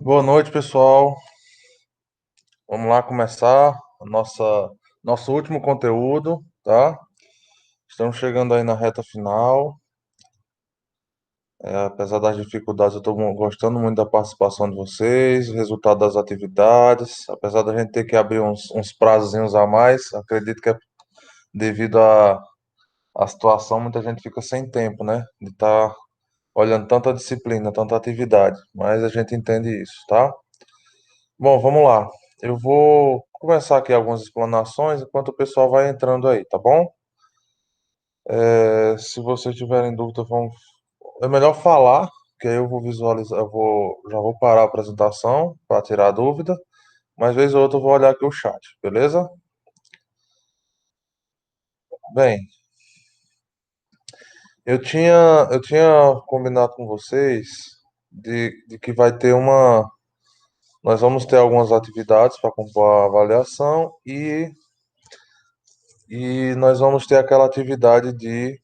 Boa noite, pessoal. Vamos lá começar nosso último conteúdo, tá? Estamos chegando aí na reta final. Apesar das dificuldades, eu estou gostando muito da participação de vocês, o resultado das atividades. Apesar da gente ter que abrir uns prazozinhos a mais, acredito que é devido à situação, muita gente fica sem tempo, né? De estar olhando tanta disciplina, tanta atividade. Mas a gente entende isso, tá? Bom, vamos lá. Eu vou começar aqui algumas explanações enquanto o pessoal vai entrando aí, tá bom? Se vocês tiverem dúvida, é melhor falar, que aí eu vou visualizar, já vou parar a apresentação para tirar a dúvida, mas vez ou outra eu vou olhar aqui o chat, beleza? Bem, eu tinha combinado com vocês de que nós vamos ter algumas atividades para compor a avaliação e nós vamos ter aquela atividade de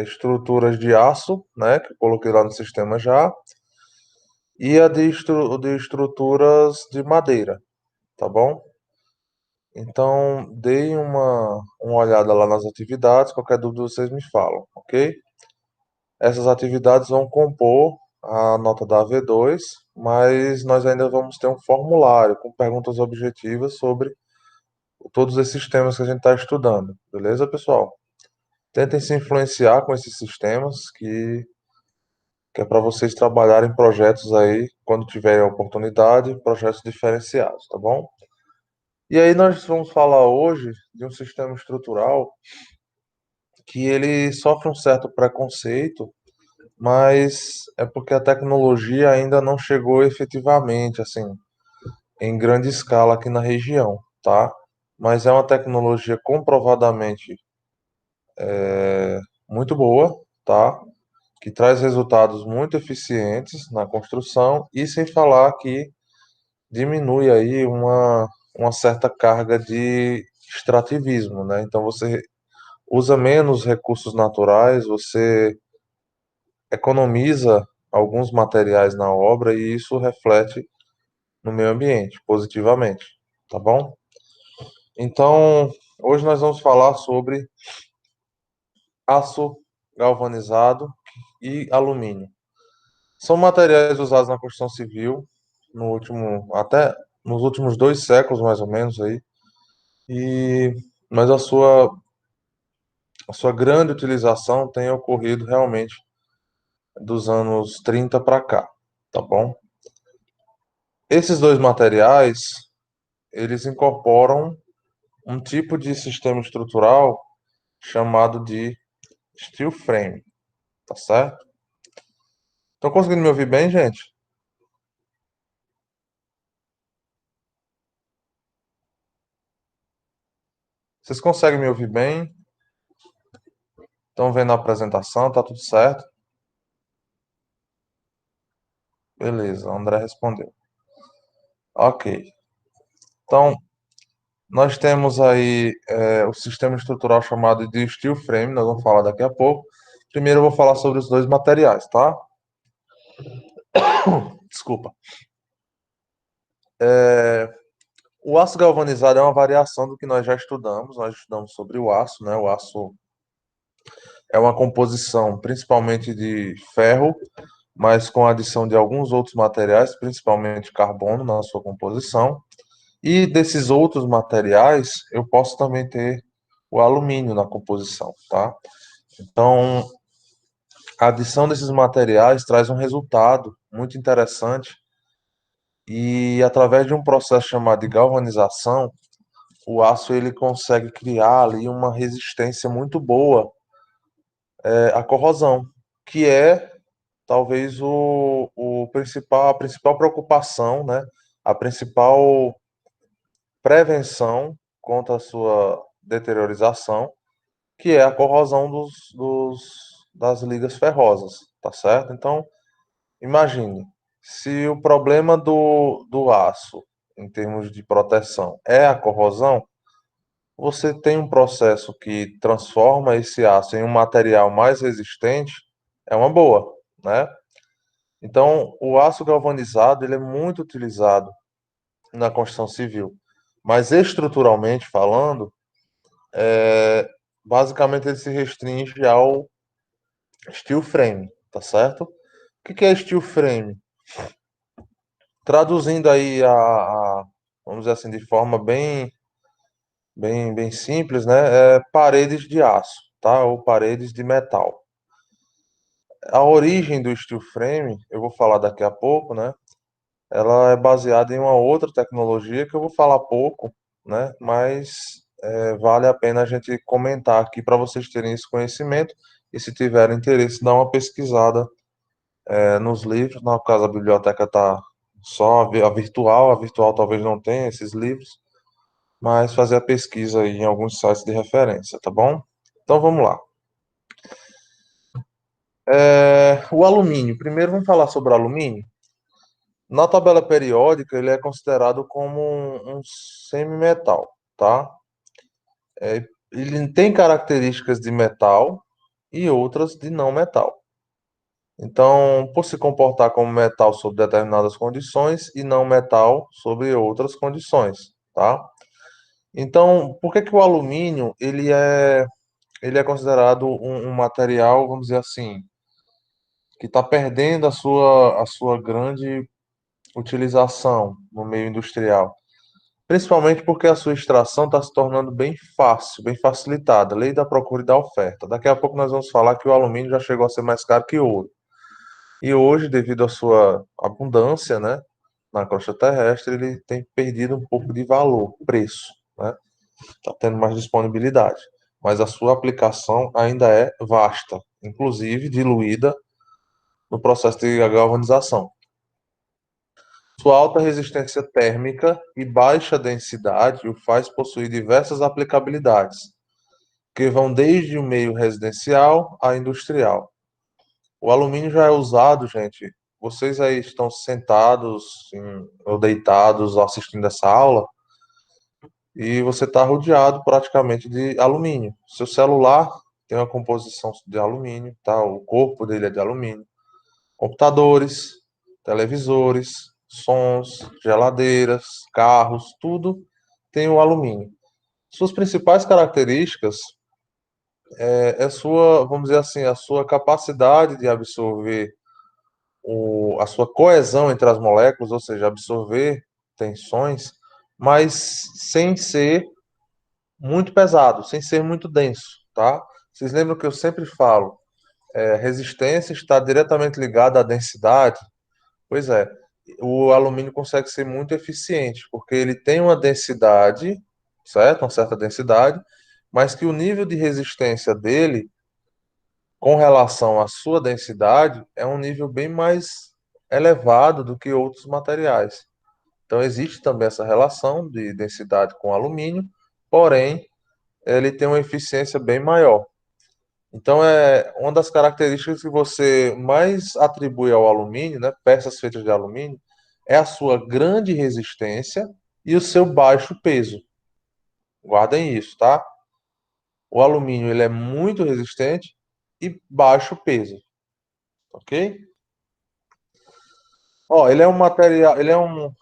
estruturas de aço, né, que eu coloquei lá no sistema já, e a de estruturas de madeira, tá bom? Então, deem uma olhada lá nas atividades, qualquer dúvida vocês me falam, ok? Essas atividades vão compor a nota da AV2, mas nós ainda vamos ter um formulário com perguntas objetivas sobre todos esses temas que a gente está estudando, beleza, pessoal? Tentem se influenciar com esses sistemas que é para vocês trabalharem projetos aí, quando tiverem a oportunidade, projetos diferenciados, tá bom? E aí nós vamos falar hoje de um sistema estrutural que ele sofre um certo preconceito, mas é porque a tecnologia ainda não chegou efetivamente, assim, em grande escala aqui na região, tá? Mas é uma tecnologia comprovadamente muito boa, tá? Que traz resultados muito eficientes na construção e sem falar que diminui aí uma certa carga de extrativismo, né? Então você usa menos recursos naturais, você economiza alguns materiais na obra e isso reflete no meio ambiente positivamente, tá bom? Então, hoje nós vamos falar sobre aço galvanizado e alumínio. São materiais usados na construção civil até nos últimos 2 séculos mais ou menos aí. E, mas a sua grande utilização tem ocorrido realmente dos anos 30 para cá, tá bom? Esses dois materiais, eles incorporam um tipo de sistema estrutural chamado de steel frame, tá certo? Estão conseguindo me ouvir bem, gente? Vocês conseguem me ouvir bem? Estão vendo a apresentação? Tá tudo certo? Beleza, o André respondeu. Ok. Então, nós temos aí o sistema estrutural chamado de steel frame, nós vamos falar daqui a pouco. Primeiro eu vou falar sobre os dois materiais, tá? Desculpa. O aço galvanizado é uma variação do que nós já estudamos. Nós estudamos sobre o aço, né? O aço é uma composição principalmente de ferro, mas com a adição de alguns outros materiais, principalmente carbono na sua composição. E desses outros materiais, eu posso também ter o alumínio na composição, tá? Então, a adição desses materiais traz um resultado muito interessante e através de um processo chamado de galvanização, o aço ele consegue criar ali uma resistência muito boa à corrosão, que é talvez a principal preocupação, né? A principal prevenção contra a sua deteriorização, que é a corrosão das ligas ferrosas, tá certo? Então, imagine, se o problema do aço, em termos de proteção, é a corrosão, você tem um processo que transforma esse aço em um material mais resistente, é uma boa, né? Então, o aço galvanizado ele é muito utilizado na construção civil, mas estruturalmente falando, basicamente ele se restringe ao steel frame, tá certo? O que que é steel frame? Traduzindo aí vamos dizer assim, de forma bem simples, né? É paredes de aço, tá? Ou paredes de metal. A origem do steel frame, eu vou falar daqui a pouco, né? Ela é baseada em uma outra tecnologia que eu vou falar pouco, né? Mas vale a pena a gente comentar aqui para vocês terem esse conhecimento e se tiverem interesse, dar uma pesquisada nos livros. No caso, a biblioteca está só a virtual talvez não tenha esses livros, mas fazer a pesquisa aí em alguns sites de referência, tá bom? Então vamos lá. O alumínio. Primeiro vamos falar sobre o alumínio. Na tabela periódica, ele é considerado como um semimetal, tá? Ele tem características de metal e outras de não metal. Então, por se comportar como metal sob determinadas condições e não metal sobre outras condições, tá? Então, por que que o alumínio ele é considerado um material, vamos dizer assim, que está perdendo a sua grande utilização no meio industrial? Principalmente porque a sua extração está se tornando bem fácil, bem facilitada, lei da procura e da oferta. Daqui a pouco nós vamos falar que o alumínio já chegou a ser mais caro que o ouro. E hoje, devido à sua abundância, né, na crosta terrestre, ele tem perdido um pouco de valor, preço, né? Está tendo mais disponibilidade. Mas a sua aplicação ainda é vasta, inclusive diluída no processo de galvanização. Sua alta resistência térmica e baixa densidade o faz possuir diversas aplicabilidades, que vão desde o meio residencial a industrial. O alumínio já é usado, gente. Vocês aí estão sentados ou deitados assistindo essa aula e você está rodeado praticamente de alumínio. Seu celular tem uma composição de alumínio, tá? O corpo dele é de alumínio. Computadores, televisores, sons, geladeiras, carros, tudo tem o alumínio. Suas principais características é sua, vamos dizer assim, a sua capacidade de absorver a sua coesão entre as moléculas, ou seja, absorver tensões, mas sem ser muito pesado, sem ser muito denso, tá? Vocês lembram que eu sempre falo, resistência está diretamente ligada à densidade? Pois é, o alumínio consegue ser muito eficiente, porque ele tem uma densidade, certo? Uma certa densidade, mas que o nível de resistência dele, com relação à sua densidade, é um nível bem mais elevado do que outros materiais. Então, existe também essa relação de densidade com alumínio, porém, ele tem uma eficiência bem maior. Então, é uma das características que você mais atribui ao alumínio, né, peças feitas de alumínio, é a sua grande resistência e o seu baixo peso. Guardem isso, tá? O alumínio ele é muito resistente e baixo peso, ok? Ó, ele é um material, ele é um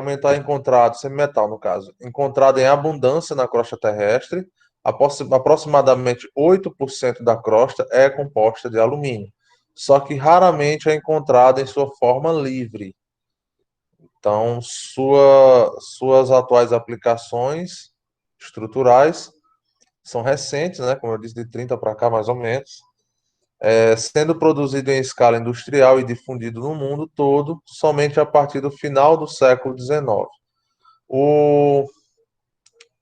metal encontrado, semimetal no caso, encontrado em abundância na crosta terrestre. Aproximadamente 8% da crosta é composta de alumínio, só que raramente é encontrado em sua forma livre. Então, suas atuais aplicações estruturais são recentes, né, como eu disse, de 30 para cá mais ou menos, sendo produzido em escala industrial e difundido no mundo todo somente a partir do final do século XIX. O,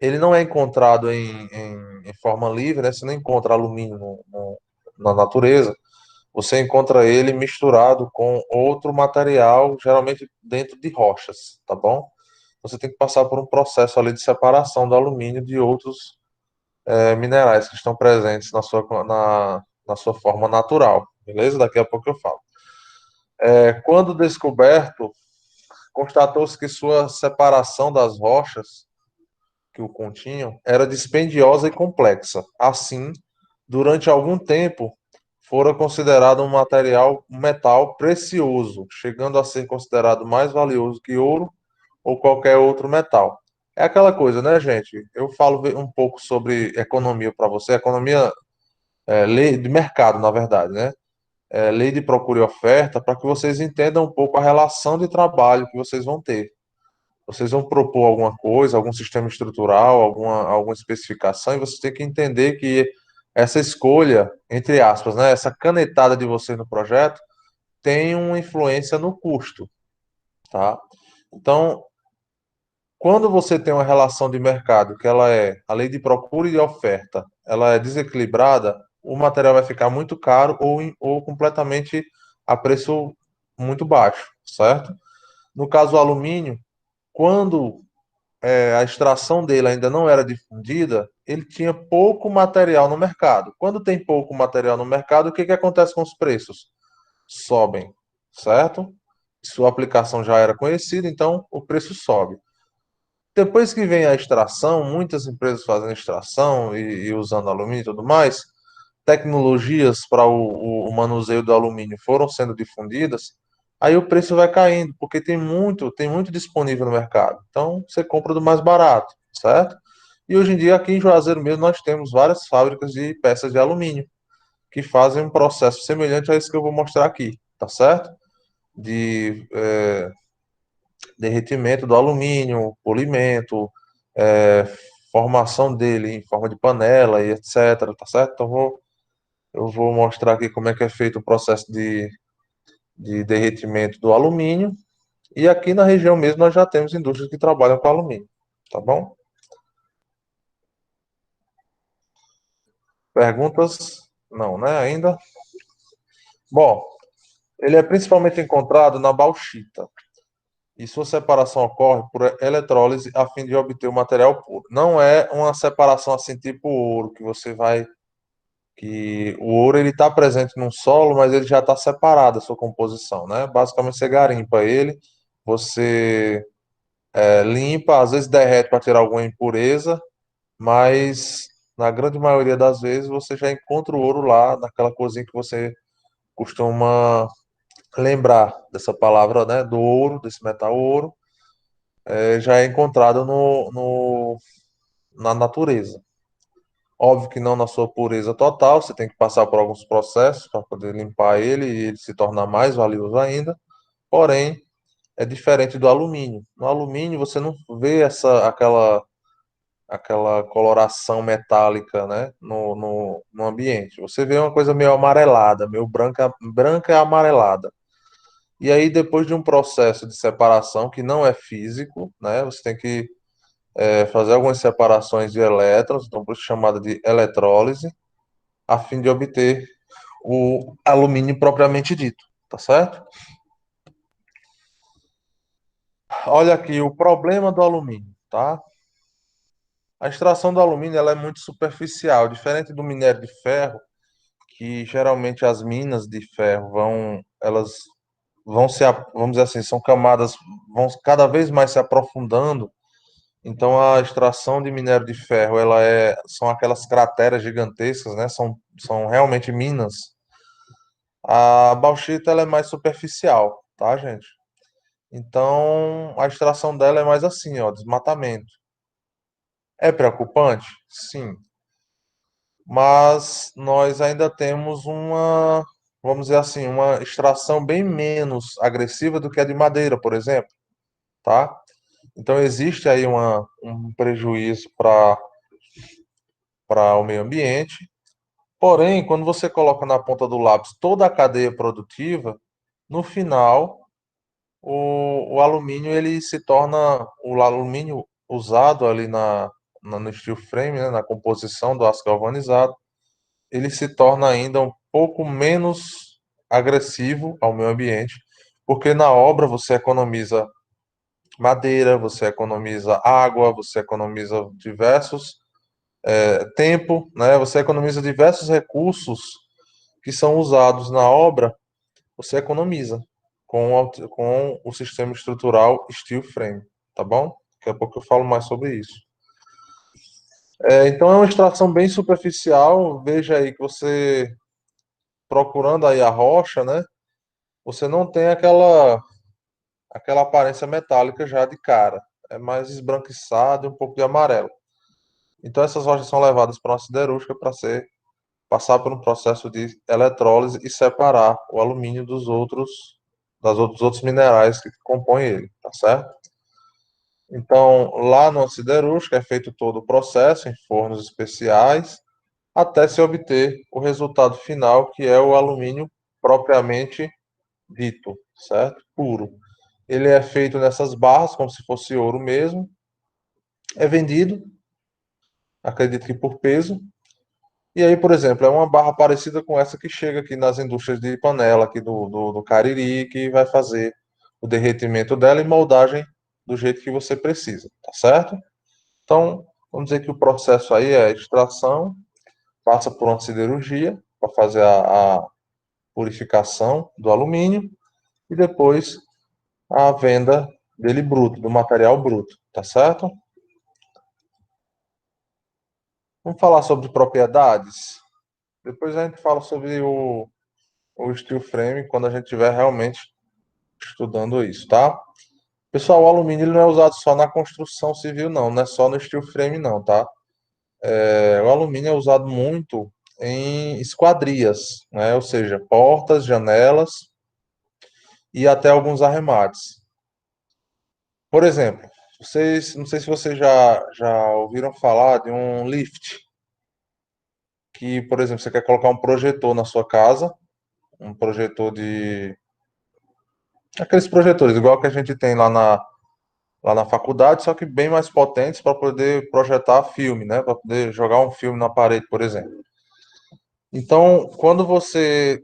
ele não é encontrado em forma livre, né? Você não encontra alumínio na natureza, você encontra ele misturado com outro material, geralmente dentro de rochas, tá bom? Você tem que passar por um processo ali de separação do alumínio de outros minerais que estão presentes na sua forma natural, beleza? Daqui a pouco eu falo. Quando descoberto, constatou-se que sua separação das rochas que o continham era dispendiosa e complexa. Assim, durante algum tempo, fora considerado um metal precioso, chegando a ser considerado mais valioso que ouro ou qualquer outro metal. É aquela coisa, né, gente? Eu falo um pouco sobre economia para você, economia lei de mercado, na verdade, né? Lei de procura e oferta, para que vocês entendam um pouco a relação de trabalho que vocês vão ter. Vocês vão propor alguma coisa, algum sistema estrutural, alguma especificação, e vocês têm que entender que essa escolha, entre aspas, né, essa canetada de vocês no projeto, tem uma influência no custo, tá? Então, quando você tem uma relação de mercado, que ela é a lei de procura e de oferta, ela é desequilibrada, o material vai ficar muito caro ou completamente a preço muito baixo, certo? No caso do alumínio, quando a extração dele ainda não era difundida, ele tinha pouco material no mercado. Quando tem pouco material no mercado, o que que acontece com os preços? Sobem, certo? Sua aplicação já era conhecida, então o preço sobe. Depois que vem a extração, muitas empresas fazem extração e usando alumínio e tudo mais, tecnologias para o manuseio do alumínio foram sendo difundidas, aí o preço vai caindo, porque tem muito disponível no mercado. Então você compra do mais barato, certo? E hoje em dia aqui em Juazeiro mesmo nós temos várias fábricas de peças de alumínio que fazem um processo semelhante a esse que eu vou mostrar aqui, tá certo? De derretimento do alumínio, polimento, é, formação dele em forma de panela e etc, tá certo? Então eu vou mostrar aqui como é que é feito o processo de derretimento do alumínio. E aqui na região mesmo nós já temos indústrias que trabalham com alumínio, tá bom? Perguntas? Não, né? Ainda? Bom, ele é principalmente encontrado na bauxita. E sua separação ocorre por eletrólise a fim de obter o material puro. Não é uma separação assim tipo ouro, que o ouro ele está presente num solo, mas ele já está separado a sua composição, né? Basicamente você garimpa ele, você limpa, às vezes derrete para tirar alguma impureza, mas na grande maioria das vezes você já encontra o ouro lá naquela coisinha que você costuma lembrar dessa palavra, né? Do ouro, desse metal ouro, já é encontrado na natureza. Óbvio que não na sua pureza total, você tem que passar por alguns processos para poder limpar ele e ele se tornar mais valioso ainda. Porém, é diferente do alumínio. No alumínio você não vê aquela coloração metálica, né, no ambiente. Você vê uma coisa meio amarelada, meio branca e amarelada. E aí, depois de um processo de separação que não é físico, né, você tem que fazer algumas separações de elétrons, então por isso chamada de eletrólise, a fim de obter o alumínio propriamente dito, tá certo? Olha aqui o problema do alumínio, tá? A extração do alumínio ela é muito superficial, diferente do minério de ferro, que geralmente as minas de ferro elas vão se, vamos dizer assim, são camadas, vão cada vez mais se aprofundando. Então a extração de minério de ferro, são aquelas crateras gigantescas, né? São realmente minas. A bauxita ela é mais superficial, tá, gente? Então a extração dela é mais assim, ó, desmatamento. É preocupante? Sim, mas nós ainda temos vamos dizer assim, uma extração bem menos agressiva do que a de madeira, por exemplo, tá? Então existe aí um prejuízo para o meio ambiente. Porém, quando você coloca na ponta do lápis toda a cadeia produtiva, no final o alumínio ele se torna o alumínio usado ali no steel frame, né, na composição do aço galvanizado, ele se torna ainda um pouco menos agressivo ao meio ambiente, porque na obra você economiza madeira, você economiza água, você economiza diversos tempo, né? Você economiza diversos recursos que são usados na obra, você economiza com o sistema estrutural steel frame, tá bom? Daqui a pouco eu falo mais sobre isso. Então é uma extração bem superficial. Veja aí que você procurando aí a rocha, né? Você não tem aquela aparência metálica já de cara. É mais esbranquiçado e um pouco de amarelo. Então essas rochas são levadas para uma siderúrgica para ser passar por um processo de eletrólise e separar o alumínio dos outros minerais que compõem ele, tá certo? Então, lá no siderúrgica é feito todo o processo em fornos especiais até se obter o resultado final, que é o alumínio propriamente dito, certo? Puro. Ele é feito nessas barras, como se fosse ouro mesmo, é vendido, acredito que por peso. E aí, por exemplo, é uma barra parecida com essa que chega aqui nas indústrias de panela aqui do Cariri, que vai fazer o derretimento dela e moldagem do jeito que você precisa, tá certo? Então, vamos dizer que o processo aí é extração, passa por uma siderurgia para fazer a purificação do alumínio e depois a venda dele bruto, do material bruto, tá certo? Vamos falar sobre propriedades. Depois a gente fala sobre o steel frame quando a gente estiver realmente estudando isso, tá? Pessoal, o alumínio ele não é usado só na construção civil, não, não é só no steel frame, não, tá? O alumínio é usado muito em esquadrias, né? Ou seja, portas, janelas e até alguns arremates. Por exemplo, não sei se vocês já ouviram falar de um lift, que, por exemplo, você quer colocar um projetor na sua casa, um projetor de aqueles projetores, igual que a gente tem lá na faculdade, só que bem mais potentes para poder projetar filme, né? Para poder jogar um filme na parede, por exemplo. Então, quando você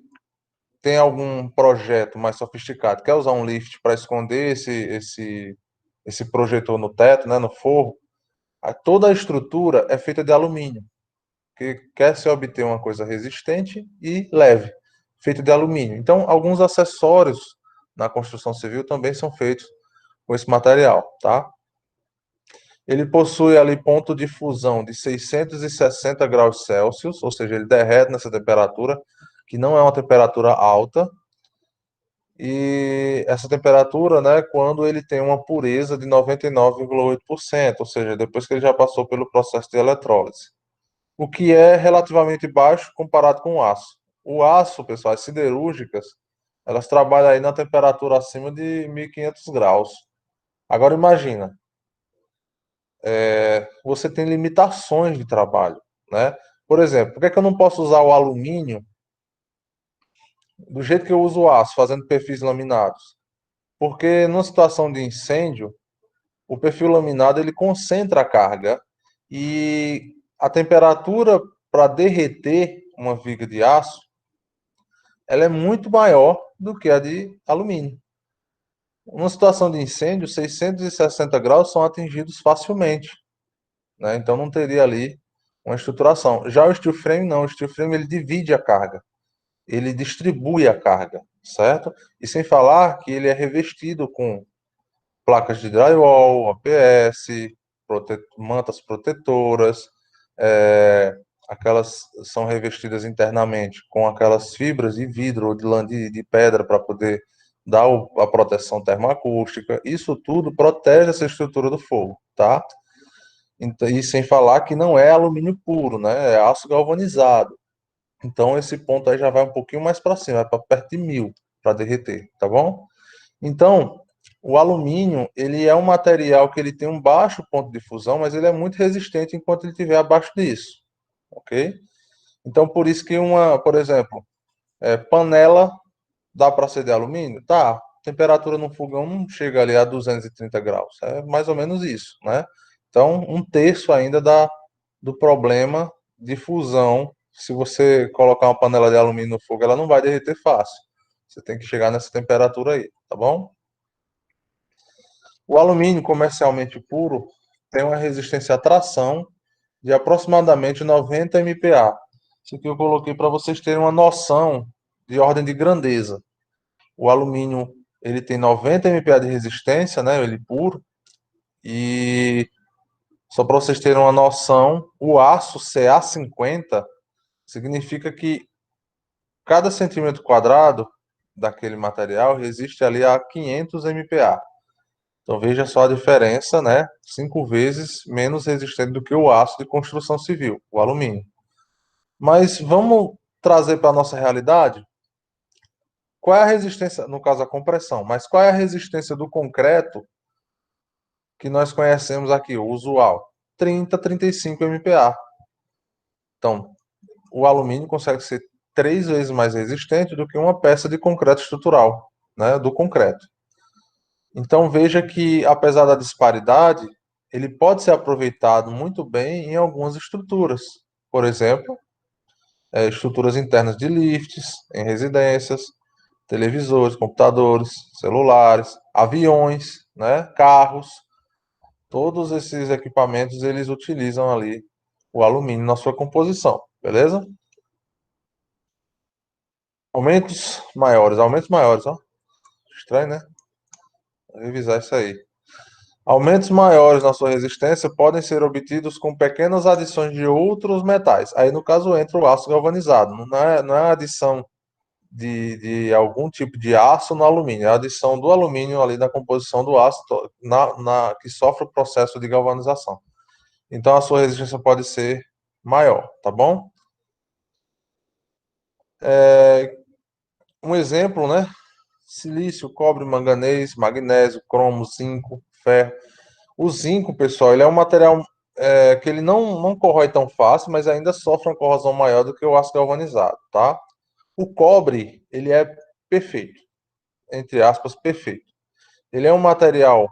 tem algum projeto mais sofisticado, quer usar um lift para esconder esse projetor no teto, né, no forro, toda a estrutura é feita de alumínio, que quer se obter uma coisa resistente e leve, feita de alumínio. Então, alguns acessórios na construção civil também são feitos com esse material, tá? Ele possui ali ponto de fusão de 660 graus Celsius, ou seja, ele derrete nessa temperatura, que não é uma temperatura alta, e essa temperatura, né, quando ele tem uma pureza de 99,8%, ou seja, depois que ele já passou pelo processo de eletrólise, o que é relativamente baixo comparado com o aço. O aço, pessoal, as siderúrgicas, elas trabalham aí na temperatura acima de 1500 graus. Agora imagina, você tem limitações de trabalho, né? Por exemplo, por que é que eu não posso usar o alumínio do jeito que eu uso o aço, fazendo perfis laminados? Porque numa situação de incêndio, o perfil laminado ele concentra a carga e a temperatura para derreter uma viga de aço, ela é muito maior do que a de alumínio. Numa situação de incêndio, 660 graus são atingidos facilmente, né? Então não teria ali uma estruturação. Já o steel frame não, o steel frame ele divide a carga, ele distribui a carga, certo? E sem falar que ele é revestido com placas de drywall, APS, mantas protetoras, aquelas são revestidas internamente com aquelas fibras de vidro ou de lã de pedra para poder dar a proteção termoacústica. Isso tudo protege essa estrutura do fogo, tá? Então, e sem falar que não é alumínio puro, né? É aço galvanizado. Então esse ponto aí já vai um pouquinho mais para cima, vai para perto de 1000 para derreter, tá bom? Então, o alumínio, ele é um material que ele tem um baixo ponto de fusão, mas ele é muito resistente enquanto ele estiver abaixo disso, ok? Então, por isso que por exemplo, panela dá para ser de alumínio? Tá. Temperatura no fogão não chega ali a 230 graus, é mais ou menos isso, né? Então, um terço ainda do problema de fusão. Se você colocar uma panela de alumínio no fogo, ela não vai derreter fácil. Você tem que chegar nessa temperatura aí, tá bom? O alumínio comercialmente puro tem uma resistência à tração de aproximadamente 90 MPa. Isso aqui eu coloquei para vocês terem uma noção de ordem de grandeza. O alumínio ele tem 90 MPa de resistência, né, ele puro, e só para vocês terem uma noção, o aço Ca50 significa que cada centímetro quadrado daquele material resiste ali a 500 MPa. Então veja só a diferença, né? 5 vezes menos resistente do que o aço de construção civil, o alumínio. Mas vamos trazer para a nossa realidade? Qual é a resistência, no caso a compressão, mas qual é a resistência do concreto que nós conhecemos aqui, o usual? 30, 35 MPa. Então, o alumínio consegue ser 3 vezes mais resistente do que uma peça de concreto estrutural, né, do concreto. Então veja que, apesar da disparidade, ele pode ser aproveitado muito bem em algumas estruturas. Por exemplo, estruturas internas de lifts, em residências, televisores, computadores, celulares, aviões, né, carros. Todos esses equipamentos eles utilizam ali o alumínio na sua composição, beleza? Aumentos maiores, ó. Estranho, né? Vou revisar isso aí. Aumentos maiores na sua resistência podem ser obtidos com pequenas adições de outros metais. Aí, no caso, entra o aço galvanizado. Não é a adição de algum tipo de aço no alumínio, é a adição do alumínio ali na composição do aço que sofre o processo de galvanização. Então, a sua resistência pode ser maior, tá bom? Um exemplo, né? Silício, cobre, manganês, magnésio, cromo, zinco, ferro. O zinco, pessoal, ele é um material que ele não corrói tão fácil, mas ainda sofre uma corrosão maior do que o aço galvanizado, tá? O cobre, ele é perfeito, entre aspas, perfeito. Ele é um material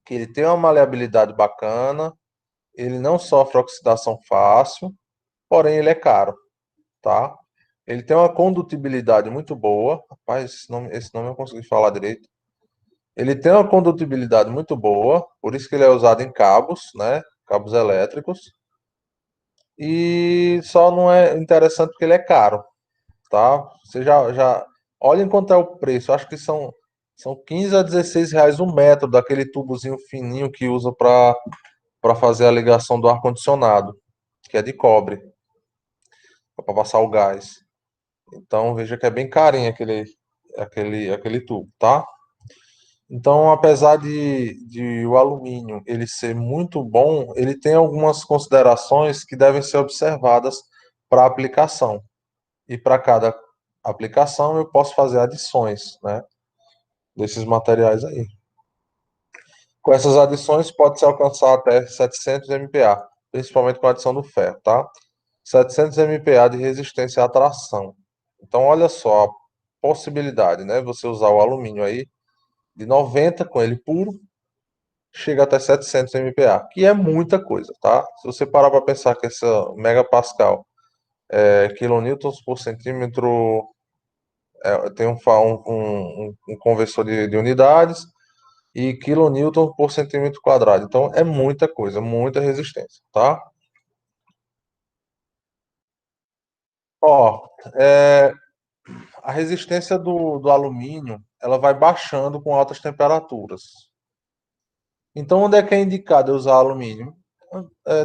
que ele tem uma maleabilidade bacana, ele não sofre oxidação fácil, porém ele é caro, tá? Ele tem uma condutibilidade muito boa. Rapaz, esse nome eu consegui falar direito. Ele tem uma condutibilidade muito boa, por isso que ele é usado em cabos, né? Cabos elétricos. E só não é interessante porque ele é caro, tá? Você já olhem quanto é o preço. Acho que são 15 a 16 reais um metro daquele tubozinho fininho que usa para fazer a ligação do ar-condicionado, que é de cobre, para passar o gás. Então veja que é bem carinho aquele tubo, tá? Então, apesar de o alumínio ele ser muito bom, ele tem algumas considerações que devem ser observadas para a aplicação. E para cada aplicação eu posso fazer adições, né, desses materiais aí. Com essas adições pode-se alcançar até 700 MPa, principalmente com a adição do ferro, tá? 700 MPa de resistência à tração. Então, olha só a possibilidade, né? Você usar o alumínio aí de 90 com ele puro, chega até 700 MPa, que é muita coisa, tá? Se você parar para pensar que essa megapascal é quilonewtons por centímetro, tem um conversor de unidades e quilonewton por centímetro quadrado. Então é muita coisa, muita resistência, tá? Ó, é, a resistência do alumínio, ela vai baixando com altas temperaturas. Então, onde é que é indicado eu usar alumínio?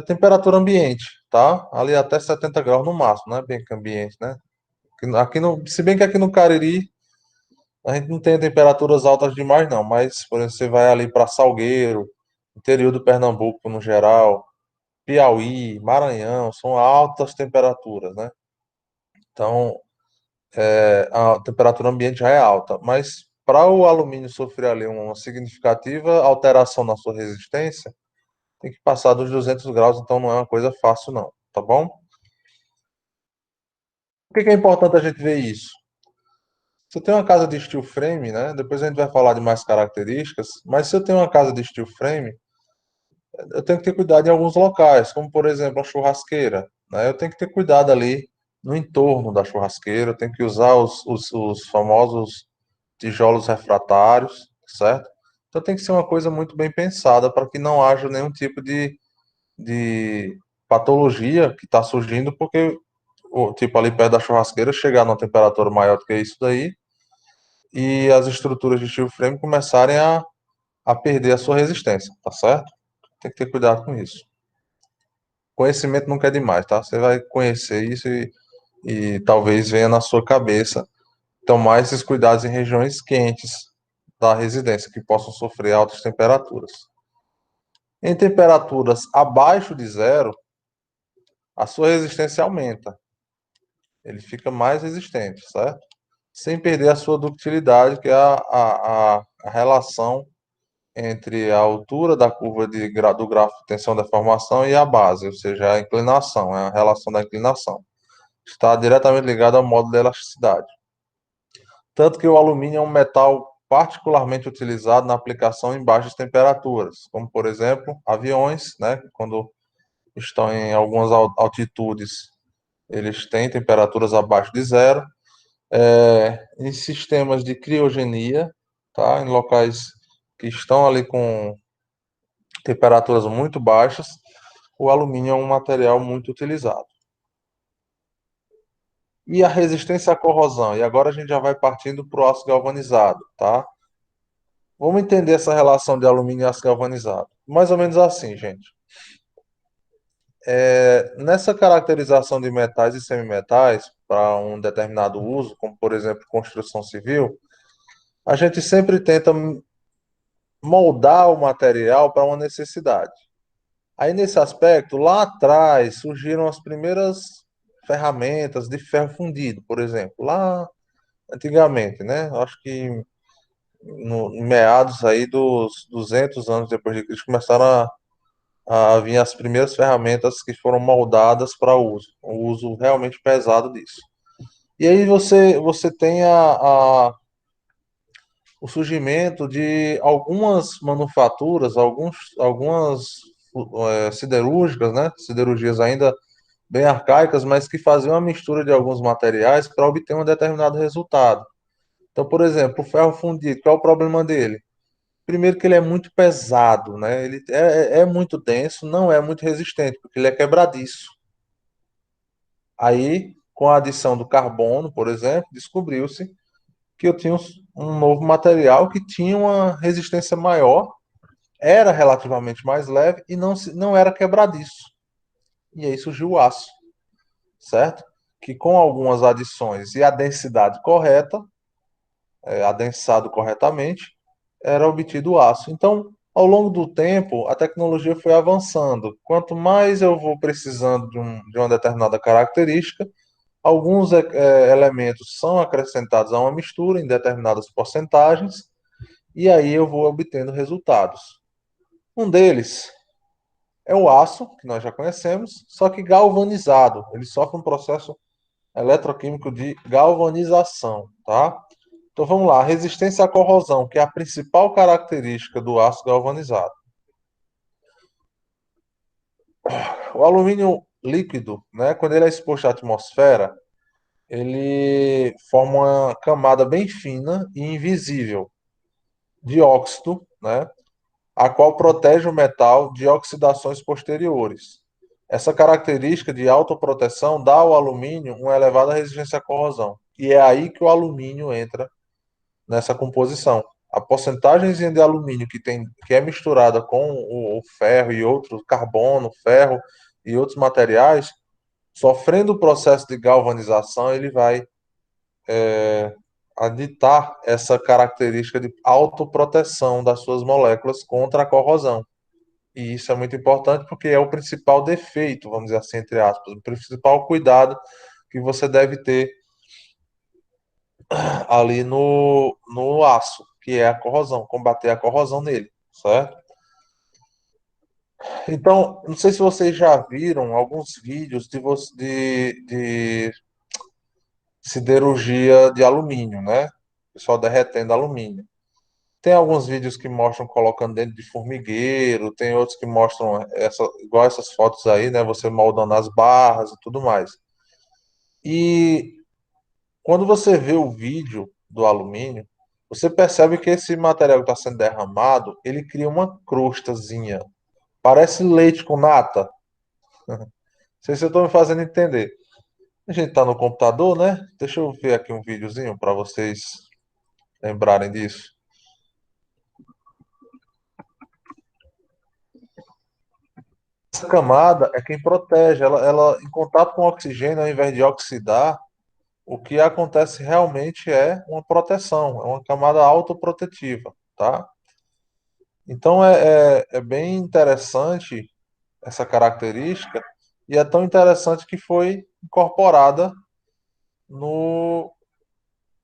Temperatura ambiente, tá? Ali até 70 graus no máximo, né? Bem que ambiente, né? Aqui no, se bem que aqui no Cariri a gente não tem temperaturas altas demais, não. Mas, por exemplo, você vai ali para Salgueiro, interior do Pernambuco no geral, Piauí, Maranhão, são altas temperaturas, né? Então, a temperatura ambiente já é alta. Mas para o alumínio sofrer ali uma significativa alteração na sua resistência, tem que passar dos 200 graus, então não é uma coisa fácil, não, tá bom? Por que é importante a gente ver isso? Se eu tenho uma casa de steel frame, né? Depois a gente vai falar de mais características, mas se eu tenho uma casa de steel frame, eu tenho que ter cuidado em alguns locais, como por exemplo a churrasqueira, né? Eu tenho que ter cuidado ali no entorno da churrasqueira, eu tenho que usar os famosos tijolos refratários, certo? Então tem que ser uma coisa muito bem pensada para que não haja nenhum tipo de patologia que está surgindo, porque tipo ali perto da churrasqueira chegar numa temperatura maior do que isso daí e as estruturas de steel frame começarem a perder a sua resistência, tá certo? Tem que ter cuidado com isso. Conhecimento nunca é demais, tá? Você vai conhecer isso e talvez venha na sua cabeça tomar esses cuidados em regiões quentes da residência, que possam sofrer altas temperaturas. Em temperaturas abaixo de zero, a sua resistência aumenta, ele fica mais resistente, certo? Sem perder a sua ductilidade, que é a relação entre a altura da curva do gráfico de tensão-deformação e a base, ou seja, a inclinação, é a relação da inclinação. Está diretamente ligada ao módulo de elasticidade. Tanto que o alumínio é um metal particularmente utilizado na aplicação em baixas temperaturas, como, por exemplo, aviões, né, quando estão em algumas altitudes, eles têm temperaturas abaixo de zero, em sistemas de criogenia, tá, em locais que estão ali com temperaturas muito baixas, o alumínio é um material muito utilizado. E a resistência à corrosão? E agora a gente já vai partindo para o aço galvanizado, tá? Vamos entender essa relação de alumínio e aço galvanizado. Mais ou menos assim, gente. Nessa caracterização de metais e semimetais para um determinado uso, como por exemplo construção civil, a gente sempre tenta moldar o material para uma necessidade. Aí nesse aspecto, lá atrás surgiram as primeiras ferramentas de ferro fundido, por exemplo, lá antigamente, né? Acho que em meados aí dos 200 anos depois de Cristo começaram a vir as primeiras ferramentas que foram moldadas para o uso realmente pesado disso. E aí você tem o surgimento de algumas manufaturas, algumas siderúrgicas, né? Siderurgias ainda bem arcaicas, mas que faziam uma mistura de alguns materiais para obter um determinado resultado. Então, por exemplo, o ferro fundido, qual é o problema dele? Primeiro que ele é muito pesado, né? Ele é muito denso, não é muito resistente, porque ele é quebradiço. Aí, com a adição do carbono, por exemplo, descobriu-se que eu tinha um novo material que tinha uma resistência maior, era relativamente mais leve e não era quebradiço. E aí surgiu o aço, certo? Que com algumas adições e a densidade correta, adensado corretamente, era obtido o aço. Então, ao longo do tempo, a tecnologia foi avançando. Quanto mais eu vou precisando de uma determinada característica, alguns elementos são acrescentados a uma mistura em determinadas porcentagens, e aí eu vou obtendo resultados. Um deles é o aço, que nós já conhecemos, só que galvanizado. Ele sofre um processo eletroquímico de galvanização, tá? Então vamos lá, resistência à corrosão, que é a principal característica do aço galvanizado. O alumínio líquido, né, quando ele é exposto à atmosfera, ele forma uma camada bem fina e invisível de óxido, né, a qual protege o metal de oxidações posteriores. Essa característica de autoproteção dá ao alumínio uma elevada resistência à corrosão. E é aí que o alumínio entra nessa composição. A porcentagem de alumínio que é misturada com o ferro e outros, carbono, ferro e outros materiais, sofrendo o processo de galvanização, ele vai aditar essa característica de autoproteção das suas moléculas contra a corrosão. E isso é muito importante porque é o principal defeito, vamos dizer assim, entre aspas, o principal cuidado que você deve ter ali no aço, que é a corrosão, combater a corrosão nele, certo? Então, não sei se vocês já viram alguns vídeos de siderurgia de alumínio, né? O pessoal derretendo alumínio. Tem alguns vídeos que mostram colocando dentro de formigueiro, tem outros que mostram igual essas fotos aí, né? Você moldando as barras e tudo mais. E quando você vê o vídeo do alumínio, você percebe que esse material que está sendo derramado, ele cria uma crostazinha. Parece leite com nata. Não sei se eu estou me fazendo entender. A gente está no computador, né? Deixa eu ver aqui um videozinho para vocês lembrarem disso. camada é quem protege. Ela, em contato com o oxigênio, ao invés de oxidar, o que acontece realmente é uma proteção, é uma camada autoprotetiva, tá? Então é bem interessante essa característica, e é tão interessante que foi incorporada no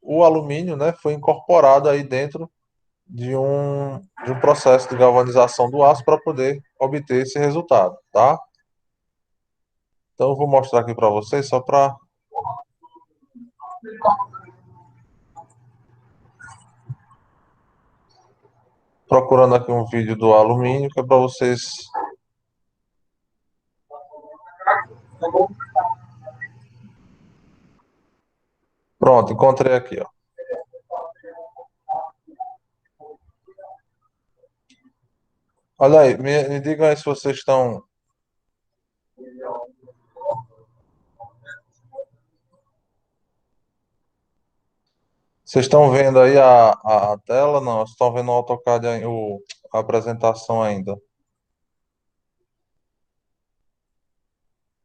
o alumínio, né? Foi incorporado aí dentro de um processo de galvanização do aço para poder obter esse resultado, tá? Então eu vou mostrar aqui para vocês só para procurando aqui um vídeo do alumínio que é para vocês. Pronto, encontrei aqui, ó. Olha aí, me digam aí se vocês estão vendo aí a tela? Não, vocês estão vendo o AutoCAD, a apresentação ainda.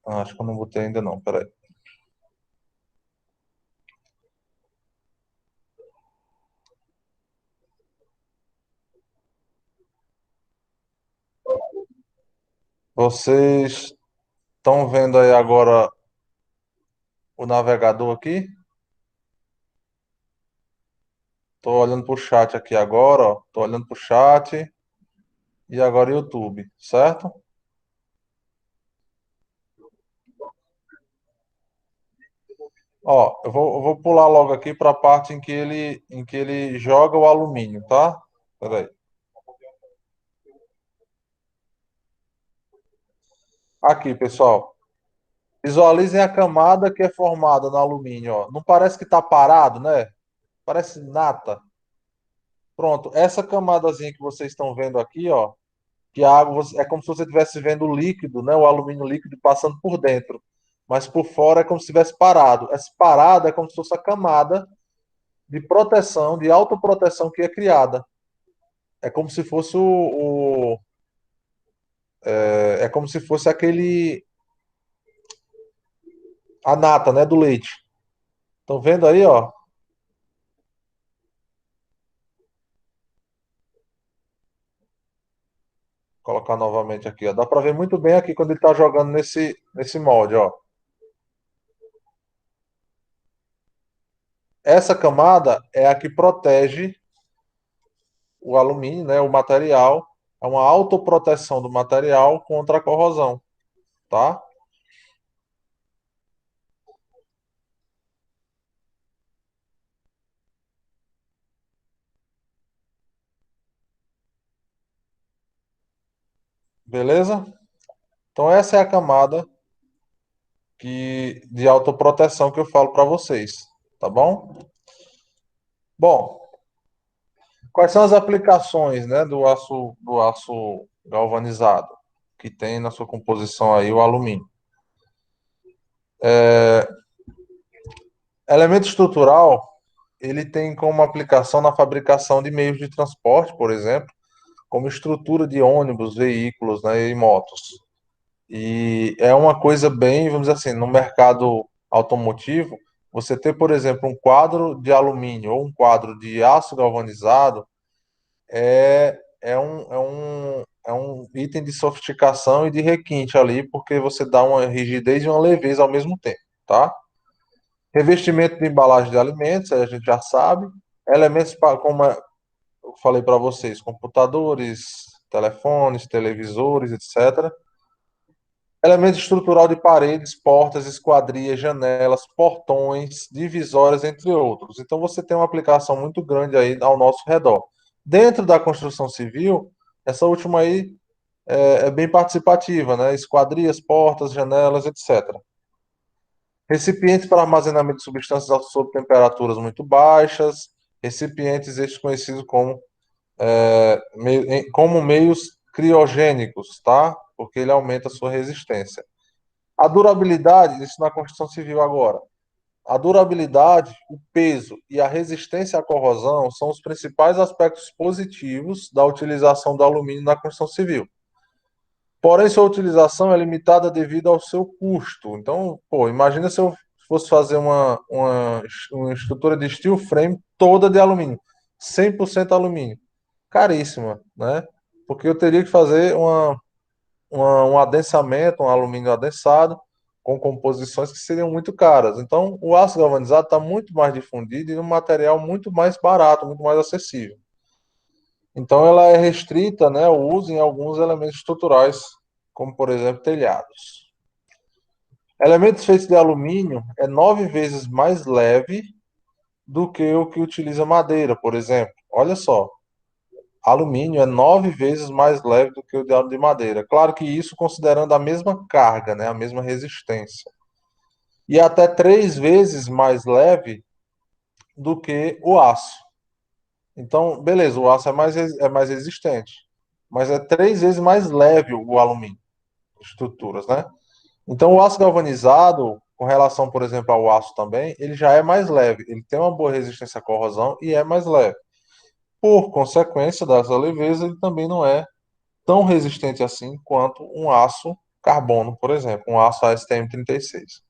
Ah, acho que eu não botei ainda não, peraí. Vocês estão vendo aí agora o navegador aqui? Estou olhando para o chat aqui agora, ó. Estou olhando para o chat e agora o YouTube, certo? Ó, eu vou pular logo aqui para a parte em que ele joga o alumínio, tá? Peraí. Aqui, pessoal. Visualizem a camada que é formada no alumínio, ó. Não parece que está parado, né? Parece nata. Pronto, essa camadazinha que vocês estão vendo aqui, ó, que a água é como se você estivesse vendo o líquido, né? O alumínio líquido passando por dentro. Mas por fora é como se estivesse parado. Essa parada é como se fosse a camada de proteção, de autoproteção que é criada. É como se fosse é como se fosse a nata, né, do leite. Estão vendo aí, ó? Vou colocar novamente aqui, ó. Dá para ver muito bem aqui quando ele está jogando nesse molde, ó. Essa camada é a que protege o alumínio, né, o material, é uma autoproteção do material contra a corrosão, tá? Beleza? Então essa é a camada de autoproteção que eu falo para vocês, tá bom? Bom, quais são as aplicações, né, do aço galvanizado que tem na sua composição aí o alumínio? Elemento estrutural, ele tem como aplicação na fabricação de meios de transporte, por exemplo, como estrutura de ônibus, veículos, né, e motos. E é uma coisa bem, vamos dizer assim, no mercado automotivo, você ter, por exemplo, um quadro de alumínio ou um quadro de aço galvanizado é um item de sofisticação e de requinte ali, porque você dá uma rigidez e uma leveza ao mesmo tempo, tá? Revestimento de embalagem de alimentos, aí a gente já sabe. Elementos como eu falei para vocês, computadores, telefones, televisores, etc. Elemento estrutural de paredes, portas, esquadrias, janelas, portões, divisórias, entre outros. Então você tem uma aplicação muito grande aí ao nosso redor. Dentro da construção civil, essa última aí é bem participativa, né? Esquadrias, portas, janelas, etc. Recipientes para armazenamento de substâncias sob temperaturas muito baixas, recipientes estes conhecidos como meios criogênicos, tá? Porque ele aumenta a sua resistência. A durabilidade, isso na construção civil agora. A durabilidade, o peso e a resistência à corrosão são os principais aspectos positivos da utilização do alumínio na construção civil. Porém, sua utilização é limitada devido ao seu custo. Então, pô, imagina se eu fosse fazer uma estrutura de steel frame toda de alumínio, 100% alumínio. Caríssima, né? Porque eu teria que fazer um adensamento, um alumínio adensado, com composições que seriam muito caras. Então, o aço galvanizado está muito mais difundido e um material muito mais barato, muito mais acessível. Então, ela é restrita, né, ao uso em alguns elementos estruturais, como, por exemplo, telhados. Elementos feitos de alumínio é 9 vezes mais leve do que o que utiliza madeira, por exemplo. Olha só, alumínio é 9 vezes mais leve do que o de madeira. Claro que isso considerando a mesma carga, né, a mesma resistência. E até 3 vezes mais leve do que o aço. Então, beleza, o aço é mais resistente, mas é 3 vezes mais leve o alumínio, estruturas, né? Então, o aço galvanizado, com relação, por exemplo, ao aço também, ele já é mais leve, ele tem uma boa resistência à corrosão e é mais leve. Por consequência dessa leveza, ele também não é tão resistente assim quanto um aço carbono, por exemplo, um aço ASTM 36.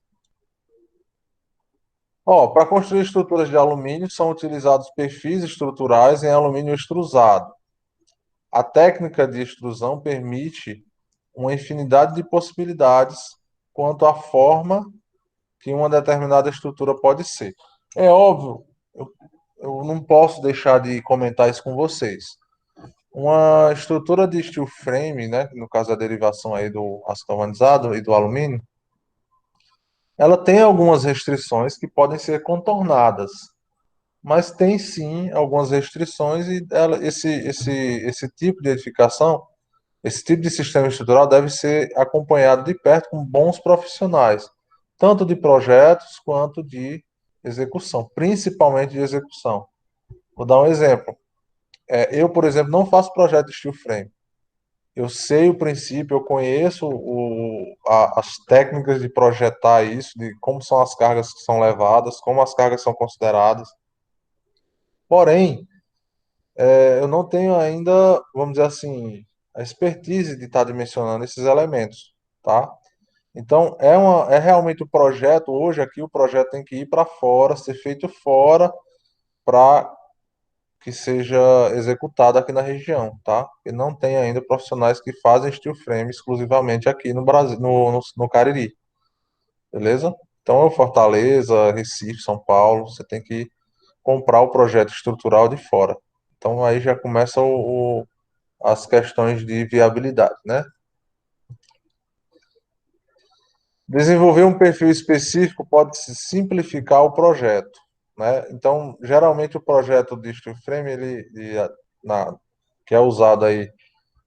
Ó, para construir estruturas de alumínio são utilizados perfis estruturais em alumínio extrusado. A técnica de extrusão permite uma infinidade de possibilidades quanto à forma que uma determinada estrutura pode ser. É óbvio, eu não posso deixar de comentar isso com vocês. Uma estrutura de steel frame, né, no caso a derivação aí do aço galvanizado e do alumínio, ela tem algumas restrições que podem ser contornadas, mas tem sim algumas restrições e esse tipo de edificação, esse tipo de sistema estrutural deve ser acompanhado de perto com bons profissionais, tanto de projetos quanto de execução, principalmente de execução. Vou dar um exemplo. Eu, por exemplo, não faço projeto de steel frame. Eu sei o princípio, eu conheço as técnicas de projetar isso, de como são as cargas que são levadas, como as cargas são consideradas. Porém, eu não tenho ainda, vamos dizer assim, a expertise de estar dimensionando esses elementos, tá? Então, é realmente o projeto, hoje aqui o projeto tem que ir para fora, ser feito fora, para que seja executado aqui na região, tá? E não tem ainda profissionais que fazem steel frame exclusivamente aqui no Brasil, no Cariri, beleza? Então, Fortaleza, Recife, São Paulo, você tem que comprar o projeto estrutural de fora. Então, aí já começa as questões de viabilidade, né? Desenvolver um perfil específico pode simplificar o projeto, né? Então, geralmente o projeto de steel frame, na, que é usado aí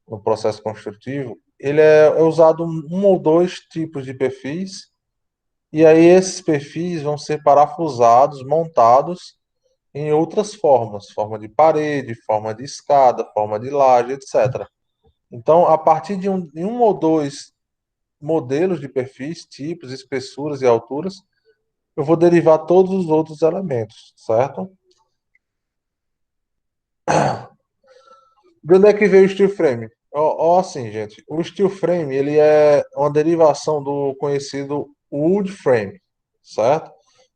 no processo construtivo, ele é usado um ou dois tipos de perfis, e aí esses perfis vão ser parafusados, montados em outras formas, forma de parede, forma de escada, forma de laje, etc. Então, a partir de um ou dois modelos de perfis, tipos, espessuras e alturas, eu vou derivar todos os outros elementos, certo? De onde é que veio o steel frame? Ó, assim, gente, o steel frame ele é uma derivação do conhecido wood frame, certo?